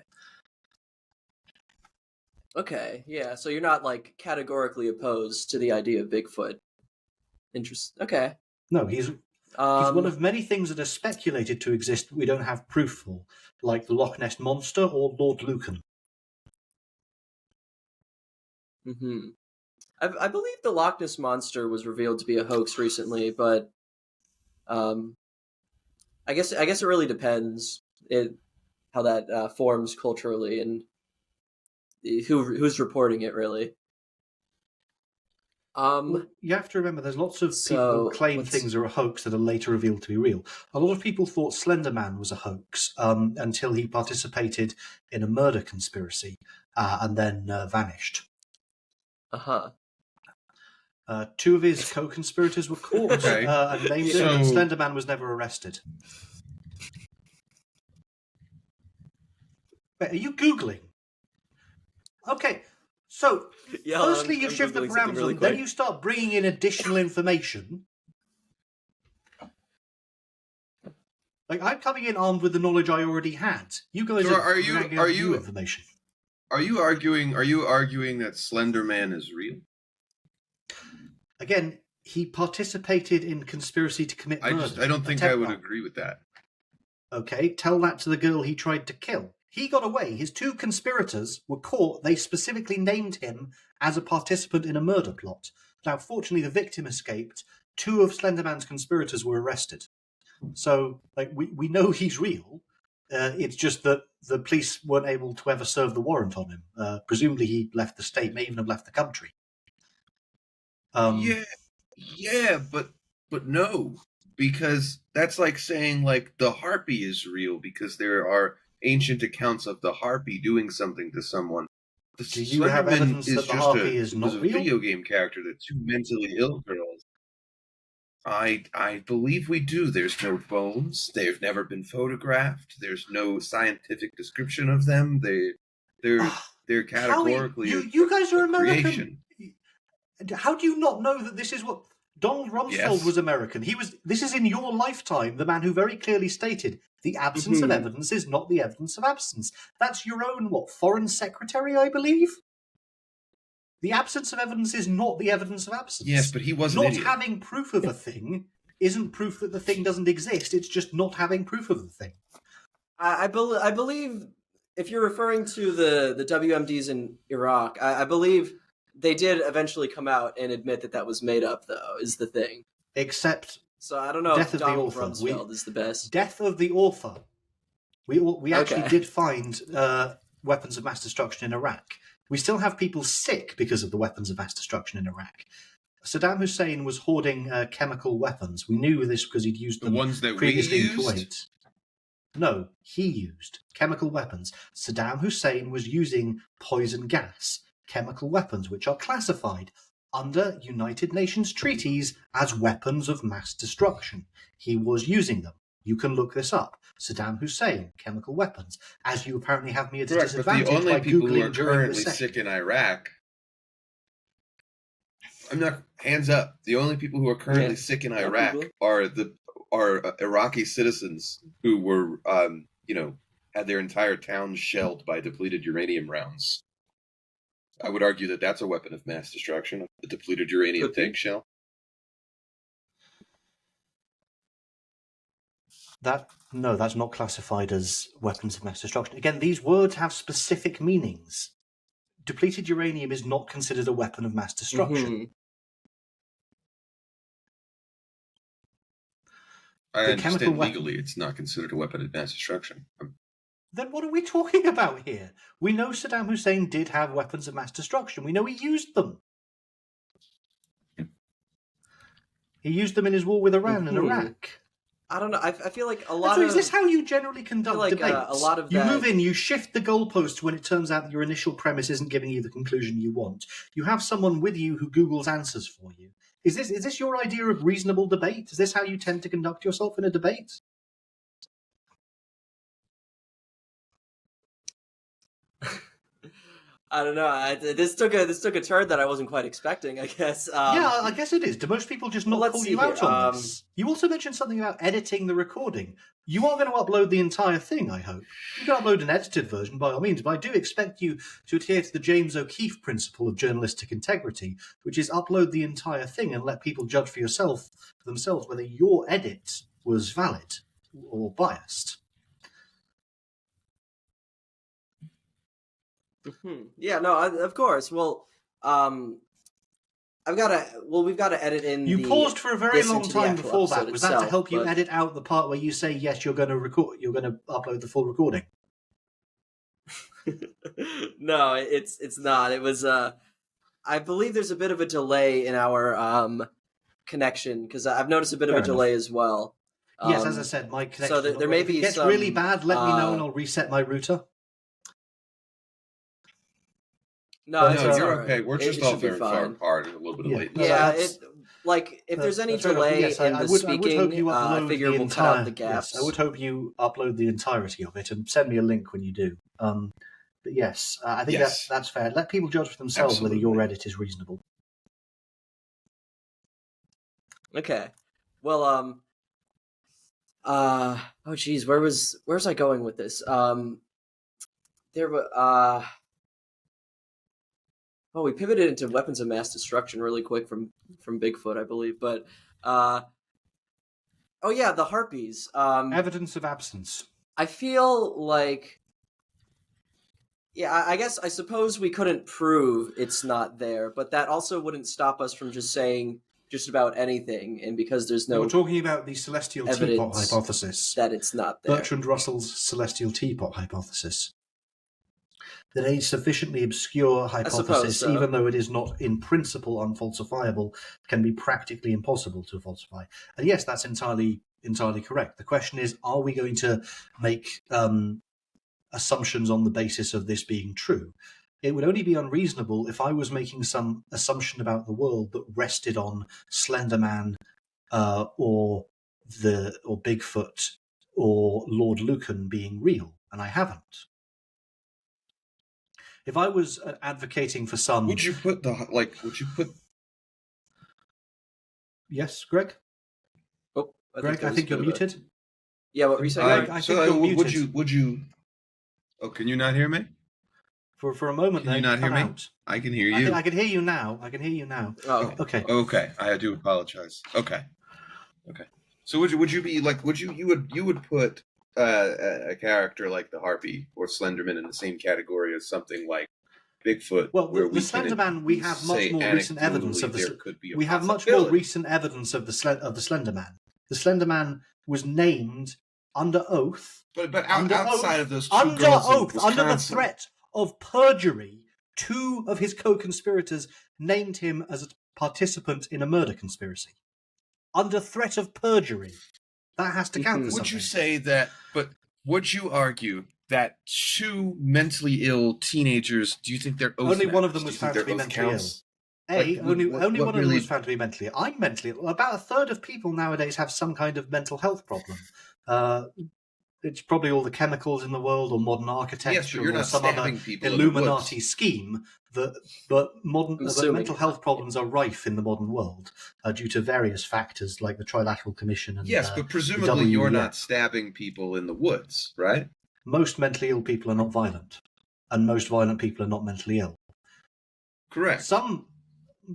Okay, yeah. So you're not like categorically opposed to the idea of Bigfoot. Interesting. Okay. No, he's one of many things that are speculated to exist that we don't have proof for, like the Loch Ness Monster or Lord Lucan. hmm I believe the Loch Ness monster was revealed to be a hoax recently, but um, I guess it really depends how that forms culturally and who's reporting it really. Well, you have to remember, there's lots of people who So claim let's. things are a hoax that are later revealed to be real. A lot of people thought Slender Man was a hoax until he participated in a murder conspiracy and then vanished. Uh-huh. Two of his co-conspirators were caught Okay. and named So- him, and Slender Man was never arrested. Wait, are you Googling? Okay, so Yeah, firstly I'm you shift the Googling something parameters, really and then quick. you start bringing in additional information. Like, I'm coming in armed with the knowledge I already had. You guys So are are you- dragging are out you- new information. Are you arguing that Slender Man is real? Again, he participated in conspiracy to commit murder. I don't think I Attempt would murder. agree with that. Okay, tell that to the girl he tried to kill. He got away. His two conspirators were caught. They specifically named him as a participant in a murder plot. Now, fortunately, the victim escaped. Two of Slenderman's conspirators were arrested. So, like, we know he's real. It's just that the police weren't able to ever serve the warrant on him. Presumably, he left the state, may even have left the country. Yeah, but no, because that's like saying like the harpy is real because there are ancient accounts of the harpy doing something to someone. The Do you have evidence that the harpy is was not a real? video game character that two mentally ill girls. I believe we do. There's no bones. They've never been photographed. There's no scientific description of them. They're categorically you guys are a American. creation. How do you not know that this is what Donald Rumsfeld Yes. was American? This is in your lifetime, the man who very clearly stated the absence of Mhm. evidence is not the evidence of absence. That's your own foreign secretary, I believe. The absence of evidence is not the evidence of absence. Yes, but he was an not idiot. having proof of a thing isn't proof that the thing doesn't exist. It's just not having proof of the thing. I believe if you're referring to the WMDs in Iraq, I believe they did eventually come out and admit that was made up, though, is the thing. Except So I don't know Death if of the Donald author. Rumsfeld is the best. death of the author. We actually Okay. did find weapons of mass destruction in Iraq. We still have people sick because of the weapons of mass destruction in Iraq. Saddam Hussein was hoarding chemical weapons. We knew this because he'd used The them ones that we previously in used? Kuwait. No, he used chemical weapons. Saddam Hussein was using poison gas, chemical weapons, which are classified under United Nations treaties as weapons of mass destruction. He was using them. You can look this up. Saddam Hussein, chemical weapons. As you apparently have me at a Correct, but disadvantage the only by people who Googling are during currently this sick session. in Iraq. I'm not hands up. The only people who are currently Yeah. sick in Yeah, Iraq Google. are Iraqi citizens who were had their entire towns shelled by depleted uranium rounds. I would argue that that's a weapon of mass destruction, a depleted uranium tank shell. No, that's not classified as weapons of mass destruction. Again, these words have specific meanings. Depleted uranium is not considered a weapon of mass destruction. Mm-hmm. I understand legally it's not considered a weapon of mass destruction. Then what are we talking about here? We know Saddam Hussein did have weapons of mass destruction. We know he used them. He used them in his war with Iran and Iraq. I don't know. I feel like a lot so of... is this how you generally conduct debates? A lot of you that... move in, you shift the goalpost when it turns out that your initial premise isn't giving you the conclusion you want. You have someone with you who Googles answers for you. Is this your idea of reasonable debate? Is this how you tend to conduct yourself in a debate? I don't know. This took a turn that I wasn't quite expecting, I guess. Yeah, I guess it is. Do most people just not call you out on this? You also mentioned something about editing the recording. You are going to upload the entire thing, I hope. You can upload an edited version by all means, but I do expect you to adhere to the James O'Keefe principle of journalistic integrity, which is upload the entire thing and let people judge for themselves whether your edit was valid or biased. Yeah, no, of course. Well, we've got to edit in. You paused for a very long time before that. Was that to help you but... edit out the part where you say yes, you're going to upload the full recording? No, it's not. It was. I believe there's a bit of a delay in our connection because I've noticed a bit of a delay as well. Yes, as I said, my connection. So there may be if it gets some, really bad, let me know and I'll reset my router. No, you're okay. We're just all very far apart and a little bit of latency. Yeah, if there's any delay in the speaking, I figure we'll cut out the gaps. Yes, I would hope you upload the entirety of it and send me a link when you do. But yes, I think that's fair. Let people judge for themselves whether your edit is reasonable. Okay. Well, oh geez, where was I going with this? Oh, we pivoted into weapons of mass destruction really quick from Bigfoot, I believe. But, oh yeah, the harpies. Evidence of absence. I feel like, yeah, I suppose we couldn't prove it's not there, but that also wouldn't stop us from just saying just about anything. And because there's no... We're talking about the celestial teapot hypothesis. That it's not there. Bertrand Russell's celestial teapot hypothesis. That a sufficiently obscure hypothesis, even though it is not in principle unfalsifiable, can be practically impossible to falsify. And yes, that's entirely correct. The question is, are we going to make assumptions on the basis of this being true? It would only be unreasonable if I was making some assumption about the world that rested on Slender Man or Bigfoot or Lord Lucan being real, and I haven't. If I was advocating for some... Would you put... Yes, Greg? Oh, Greg, I think you're muted. Yeah, what were you saying? I think you're muted. Would you... Oh, can you not hear me? For a moment can you not hear me? Out. I can hear you. I can hear you now. Oh, okay. Okay, I do apologize. Okay. So would you be like... You would put... a character like the Harpy or Slenderman in the same category as something like Bigfoot. Well, the Slenderman, we have much more recent evidence of the. We have much more recent evidence of the Slenderman. The Slenderman was named under oath. But outside of those two under girls oath, under the threat of perjury, two of his co-conspirators named him as a participant in a murder conspiracy. Under threat of perjury. That has to count for something. Would you say that, but would you argue that two mentally ill teenagers, do you think they're oath Only one of them matched? was found to be mentally ill. Only one of them was found to be mentally ill. I'm mentally ill. About a third of people nowadays have some kind of mental health problem. It's probably all the chemicals in the world or modern architecture or some other Illuminati scheme but mental health problems are rife in the modern world due to various factors like the Trilateral Commission and but presumably you're not stabbing people in the woods, right? most mentally ill people are not violent, and most violent people are not mentally ill. Correct. Some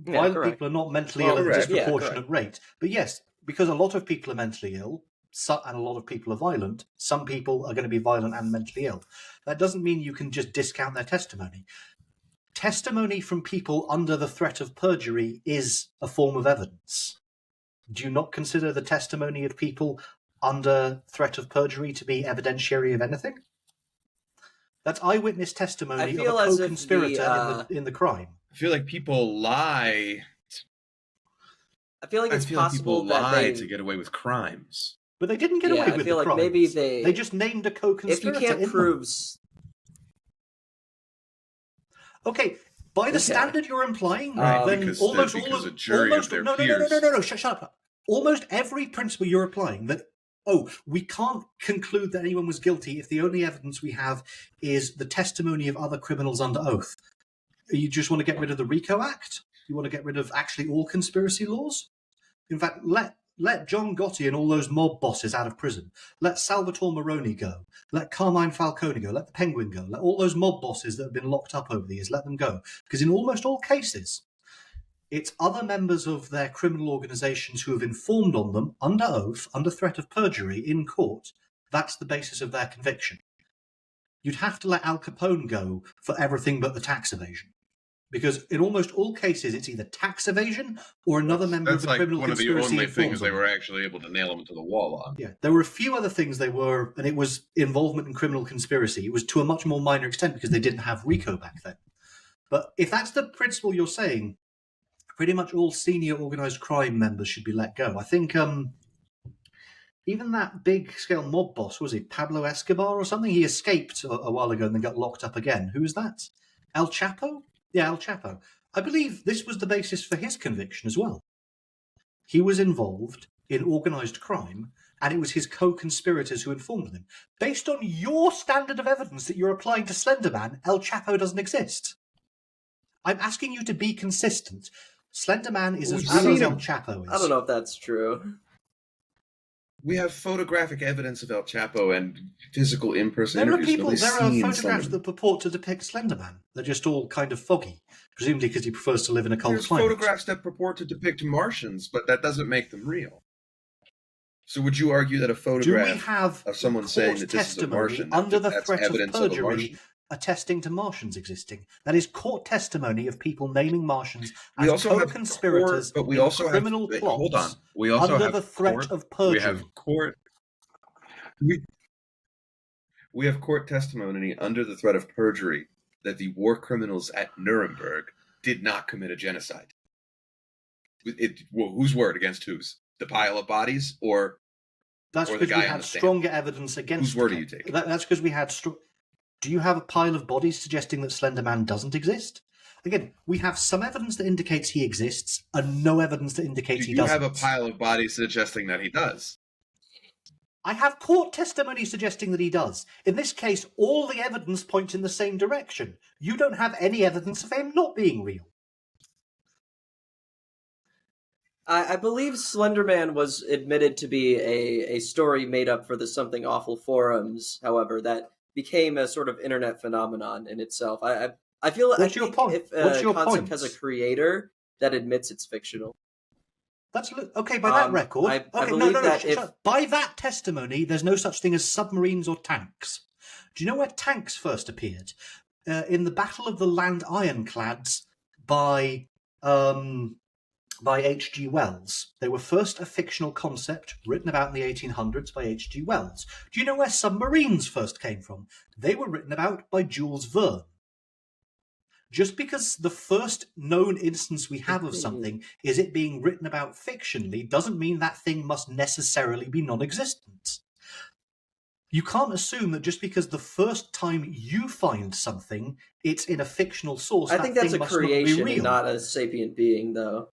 Yeah, violent correct. people are not mentally Well, ill at a correct. Yeah, disproportionate rate. But yes, because a lot of people are mentally ill, and a lot of people are violent, some people are going to be violent and mentally ill. That doesn't mean you can just discount their testimony. Testimony from people under the threat of perjury is a form of evidence. Do you not consider the testimony of people under threat of perjury to be evidentiary of anything? That's eyewitness testimony I of a feel as if co-conspirator in the crime. I feel like people lie. I feel like I it's feel like possible people that lie they. to get away with crimes. But they didn't get Yeah, away I with feel the like crimes. maybe they just named a If you co-conspirator can't in them. prove. Okay, by the Okay. standard you're implying, Right, then because almost the- all because of a jury of almost their no, peers- shut up. Almost every principle you're applying that we can't conclude that anyone was guilty if the only evidence we have is the testimony of other criminals under oath. You just want to get rid of the RICO Act? You want to get rid of actually all conspiracy laws? In fact, let John Gotti and all those mob bosses out of prison. Let Salvatore Moroni go. Let Carmine Falcone go. Let the Penguin go. Let all those mob bosses that have been locked up over the years, let them go. Because in almost all cases, it's other members of their criminal organizations who have informed on them under oath, under threat of perjury in court. That's the basis of their conviction. You'd have to let Al Capone go for everything but the tax evasion. Because in almost all cases, it's either tax evasion or another member of That's the like criminal one of the conspiracy only informs things they on were actually able to nail him to the wall on. Yeah, there were a few other things and it was involvement in criminal conspiracy. It was to a much more minor extent because they didn't have RICO back then. But if that's the principle you're saying, pretty much all senior organized crime members should be let go. I think even that big scale mob boss, was he Pablo Escobar or something? He escaped a while ago and then got locked up again. Who was that? El Chapo? Yeah, El Chapo. I believe this was the basis for his conviction as well. He was involved in organized crime, and it was his co-conspirators who informed him. Based on your standard of evidence that you're applying to Slenderman, El Chapo doesn't exist. I'm asking you to be consistent. Slenderman is as bad as El Chapo is. I don't know if that's true. We have photographic evidence of El Chapo and physical in-person There are interviews. people. Nobody's There are seen photographs Slenderman. that purport to depict Slenderman. They're just all kind of foggy, presumably because he prefers to live in a cold There's climate. photographs that purport to depict Martians, but that doesn't make them real. So would you argue that a Do we photograph have of someone saying that this is a testimony Martian under the that's threat of evidence of a perjury Martian? attesting to Martians existing? That is court testimony of people naming Martians We as also have co-conspirators court, but we in also criminal have, plots hold on. We also under have the threat court, of perjury. We have court. We have court testimony under the threat of perjury that the war criminals at Nuremberg did not commit a genocide. Whose word against whose? The pile of bodies, or That's or the because we guy on had the stand? stronger evidence against. Whose word are you taking? That's because we had. Do you have a pile of bodies suggesting that Slenderman doesn't exist? Again, we have some evidence that indicates he exists, and no evidence that indicates he Do you doesn't. have a pile of bodies suggesting that he does? I have court testimony suggesting that he does. In this case, all the evidence points in the same direction. You don't have any evidence of him not being real. I believe Slenderman was admitted to be a story made up for the Something Awful forums, however, that became a sort of internet phenomenon in itself. I feel What's your point? If a What's your concept point? has a creator that admits it's fictional. That's okay by that record. I Okay, believe no. that if by that testimony, there's no such thing as submarines or tanks. Do you know where tanks first appeared? In the Battle of the Land Ironclads by H.G. Wells. They were first a fictional concept written about in the 1800s by H.G. Wells. Do you know where submarines first came from? They were written about by Jules Verne. Just because the first known instance we have of something is it being written about fictionally doesn't mean that thing must necessarily be non-existent. You can't assume that just because the first time you find something, it's in a fictional source. I think that's a creation not and not a sapient being, though.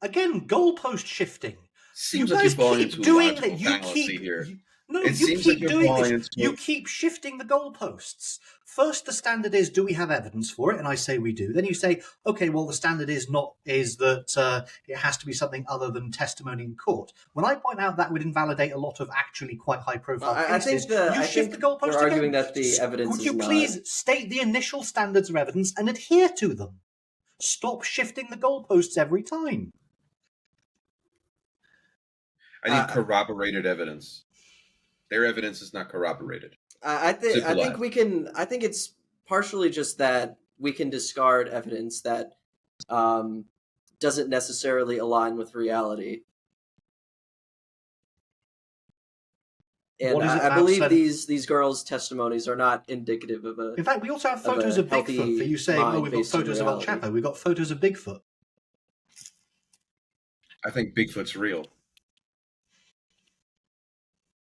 Again, goalpost shifting. Seems you like guys you're falling keep into a doing logical that. You fallacy keep. here. No, It you seems like keep you're doing falling this. into You keep shifting the goalposts. First, the standard is, do we have evidence for it? And I say we do. Then you say, okay, well, the standard is that it has to be something other than testimony in court. When I point out that would invalidate a lot of actually quite high-profile cases, you shift the goalposts we're arguing again. that the evidence Could you is please not... state the initial standards of evidence and adhere to them? Stop shifting the goalposts every time. I need corroborated evidence. Their evidence is not corroborated. I think it's partially just that we can discard evidence that doesn't necessarily align with reality. And I believe these girls' testimonies are not indicative of a... In fact, we also have photos of Bigfoot for you saying, oh, we've got photos of El Chapo. We've got photos of Bigfoot. I think Bigfoot's real.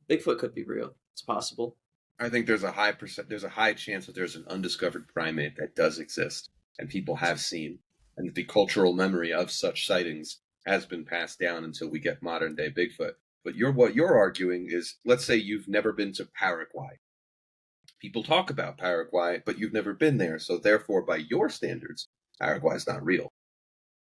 Bigfoot could be real. It's possible. I think there's a high chance that there's an undiscovered primate that does exist and people have seen, and that the cultural memory of such sightings has been passed down until we get modern day Bigfoot. But what you're arguing is, let's say you've never been to Paraguay. People talk about Paraguay, but you've never been there, so therefore, by your standards, Paraguay's not real.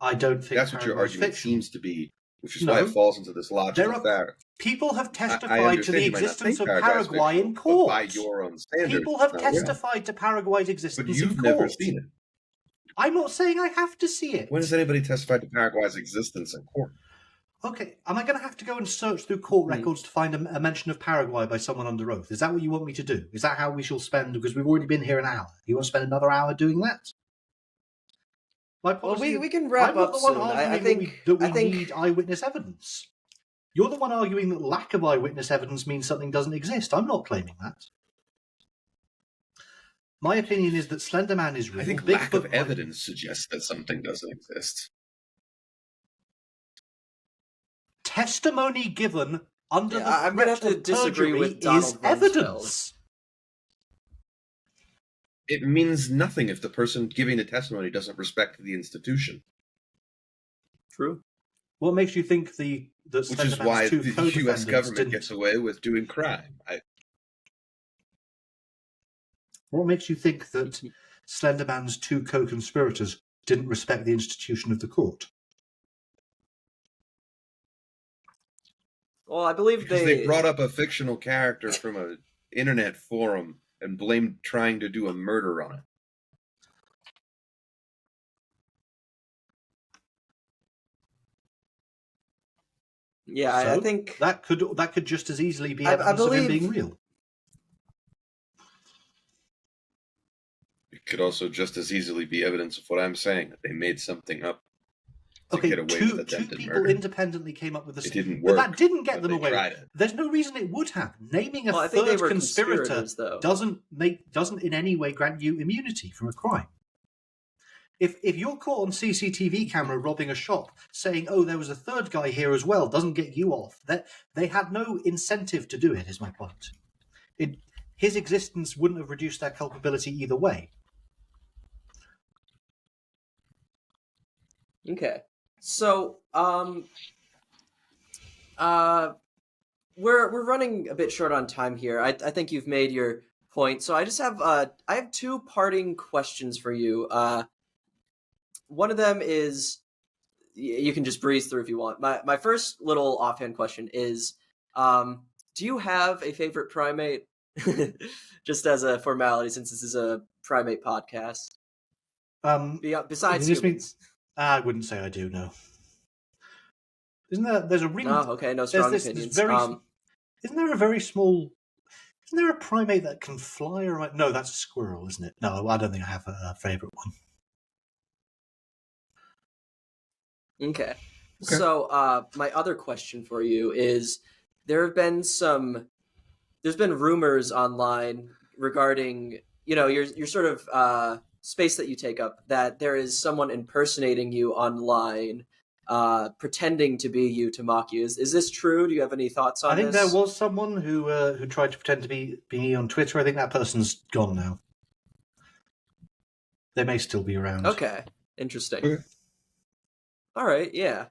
I don't think that's what your argument seems to be, which is why it falls into this logical fact. People have testified to the existence of Paraguay in court. By your own standards, people have testified to Paraguay's existence but you've in court. never seen it. I'm not saying I have to see it. When has anybody testified to Paraguay's existence in court? Okay, am I going to have to go and search through court records to find a mention of Paraguay by someone under oath? Is that what you want me to do? Is that how we shall spend? Because we've already been here an hour. You want to spend another hour doing that? Well, we can wrap up soon. I think we need eyewitness evidence. You're the one arguing that lack of eyewitness evidence means something doesn't exist. I'm not claiming that. My opinion is that Slender Man is real. I think lack of evidence suggests that something doesn't exist. Testimony given under the I'm going to have to disagree with Donald is evidence. It means nothing if the person giving the testimony doesn't respect the institution. True. What makes you think that which is why the U.S. government gets away with doing crime? What makes you think that Slenderman's two co-conspirators didn't respect the institution of the court? Well, I believe because they brought up a fictional character from an internet forum and blamed trying to do a murder on it. Yeah, so I think that could just as easily be evidence of him being real. It could also just as easily be evidence of what I'm saying, that they made something up. Okay, two people independently came up with this. It didn't work. But that didn't get them away. There's no reason it would have. Naming a third conspirator doesn't in any way grant you immunity from a crime. If you're caught on CCTV camera robbing a shop, saying, "Oh, there was a third guy here as well," doesn't get you off. They had no incentive to do it. Is my point. His existence wouldn't have reduced their culpability either way. Okay. So, we're running a bit short on time here. I think you've made your point. So I just have I have two parting questions for you. One of them is, you can just breeze through if you want. My first little offhand question is, do you have a favorite primate? Just as a formality, since this is a primate podcast. Besides humans. I wouldn't say I do, no. There's a ring... Oh, okay, no strong opinions. Isn't there a very small... Isn't there a primate that can fly? No, that's a squirrel, isn't it? No, I don't think I have a favourite one. Okay. So, my other question for you is, there's been rumors online regarding, your sort of space that you take up, that there is someone impersonating you online, pretending to be you to mock you. Is this true? Do you have any thoughts on this? I think there was someone who tried to pretend to be me on Twitter. I think that person's gone now. They may still be around. Okay, interesting. Okay. All right, yeah.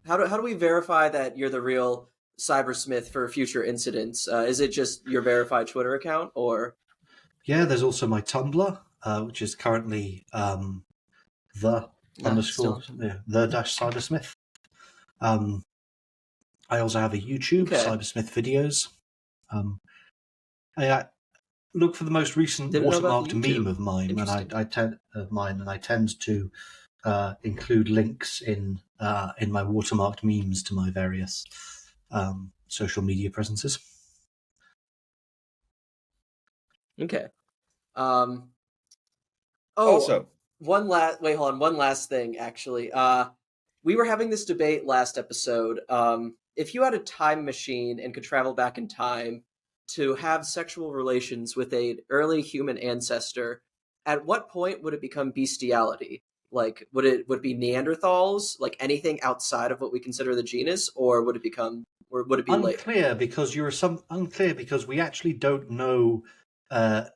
How do we verify that you're the real Cybersmith for future incidents? Is it just your verified Twitter account, or? Yeah, there's also my Tumblr, which is currently the underscore the dash cybersmith. I also have a YouTube, Cybersmith videos. I look for the most recent watermarked meme of mine, and I tend to include links in my watermarked memes to my various social media presences. Okay. Also, one last thing, actually. We were having this debate last episode. If you had a time machine and could travel back in time to have sexual relations with an early human ancestor, at what point would it become bestiality? Like, would it be Neanderthals, like anything outside of what we consider the genus, or would it be unclear later? because unclear because we actually don't know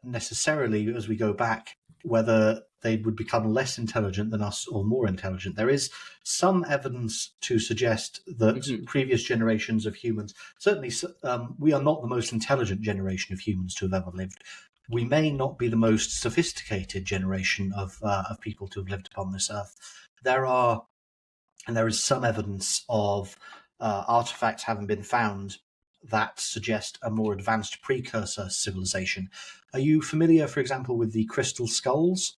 necessarily as we go back whether they would become less intelligent than us or more intelligent. There is some evidence to suggest that previous generations of humans, certainly we are not the most intelligent generation of humans to have ever lived. We may not be the most sophisticated generation of people to have lived upon this earth. There is some evidence of artifacts having been found that suggest a more advanced precursor civilization. Are you familiar, for example, with the crystal skulls?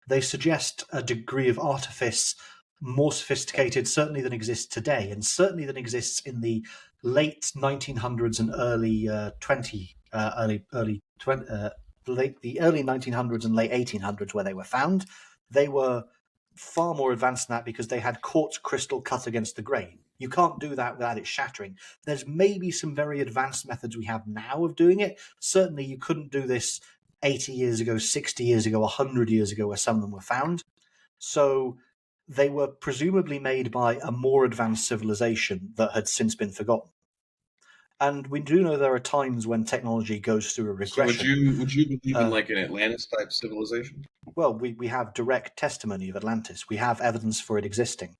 They suggest a degree of artifice more sophisticated, certainly than exists today, and certainly than exists in the late 1900s and early 1900s and late 1800s, where they were found. They were far more advanced than that because they had quartz crystal cut against the grain. You can't do that without it shattering. There's maybe some very advanced methods we have now of doing it. Certainly you couldn't do this 80 years ago, 60 years ago, 100 years ago, where some of them were found. So they were presumably made by a more advanced civilization that had since been forgotten. And we do know there are times when technology goes through a regression. So would you believe in like an Atlantis-type civilization? Well, we have direct testimony of Atlantis. We have evidence for it existing.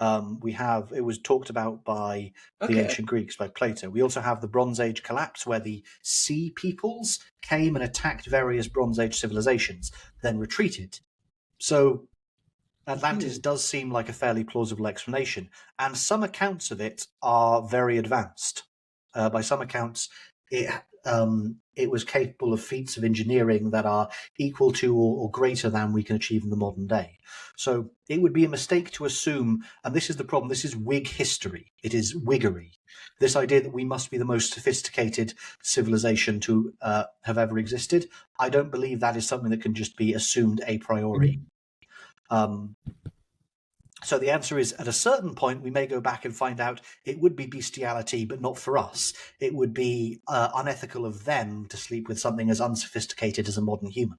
It was talked about by the ancient Greeks, by Plato. We also have the Bronze Age collapse, where the sea peoples came and attacked various Bronze Age civilizations, then retreated. So Atlantis does seem like a fairly plausible explanation, and some accounts of it are very advanced. By some accounts, it was capable of feats of engineering that are equal to or greater than we can achieve in the modern day. So it would be a mistake to assume, and this is the problem, this is Whig history, it is Whiggery, this idea that we must be the most sophisticated civilization to have ever existed. I don't believe that is something that can just be assumed a priori. So the answer is, at a certain point, we may go back and find out it would be bestiality, but not for us. It would be unethical of them to sleep with something as unsophisticated as a modern human.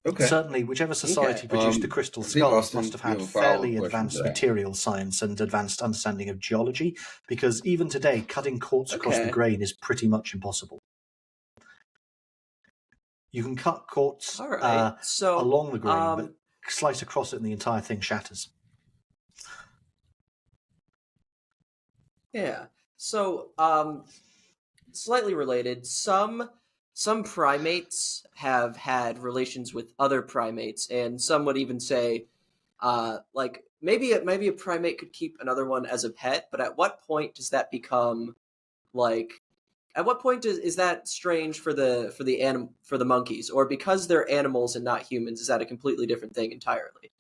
Okay. Certainly, whichever society produced the crystal skulls must have had fairly advanced material science and advanced understanding of geology, because even today, cutting quartz across the grain is pretty much impossible. You can cut quartz along the grain, but slice across it and the entire thing shatters. Yeah. So, slightly related, some primates have had relations with other primates, and some would even say, like maybe a primate could keep another one as a pet, but at what point does that become like? At what point is that strange for the monkeys, or because they're animals and not humans, is that a completely different thing entirely?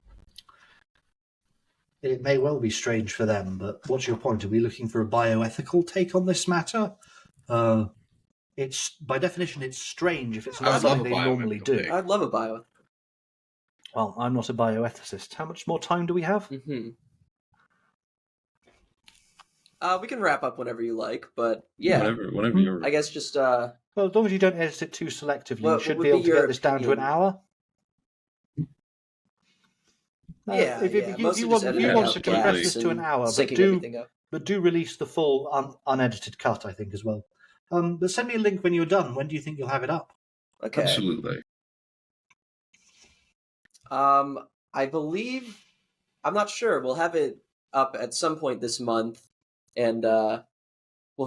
It may well be strange for them, but what's your point? Are we looking for a bioethical take on this matter? It's by definition, it's strange if it's not something they normally do. I'd love a bioethical. Well, I'm not a bioethicist. How much more time do we have? We can wrap up whenever you like, but yeah, whenever you're. I guess just well, as long as you don't edit it too selectively, you should be able to get this down to an hour. If you want to compress this to an hour, but do release the full unedited cut, I think, as well. But send me a link when you're done. When do you think you'll have it up? Okay. Absolutely. I believe, I'm not sure. We'll have it up at some point this month, and we'll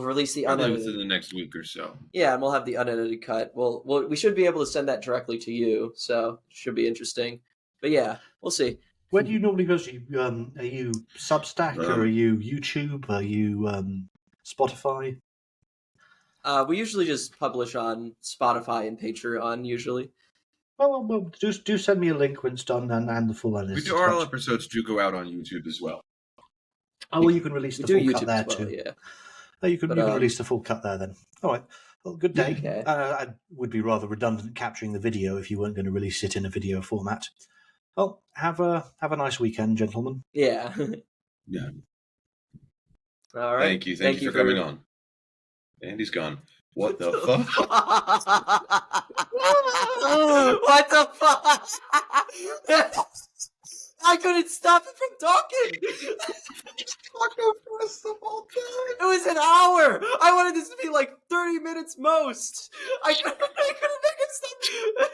release the Probably unedited. within the next week or so. Yeah, and we'll have the unedited cut. We should be able to send that directly to you, so it should be interesting. But yeah, we'll see. Where do you normally post? Are you Substack or are you YouTube? Are you Spotify? We usually just publish on Spotify and Patreon, usually. Well, do send me a link when it's done and the full unedited. Our episodes do go out on YouTube as well. Oh, well, you can release the full cut there too. Yeah. Oh, you can release the full cut there then. All right. Well, good day. Okay. I would be rather redundant capturing the video if you weren't going to release it in a video format. Well, have a nice weekend, gentlemen. Yeah. Yeah. All right. Thank you for coming on. Andy's gone. What the fuck? What the fuck? I couldn't stop it from talking. It was an hour. I wanted this to be like 30 minutes most. I couldn't make it stop.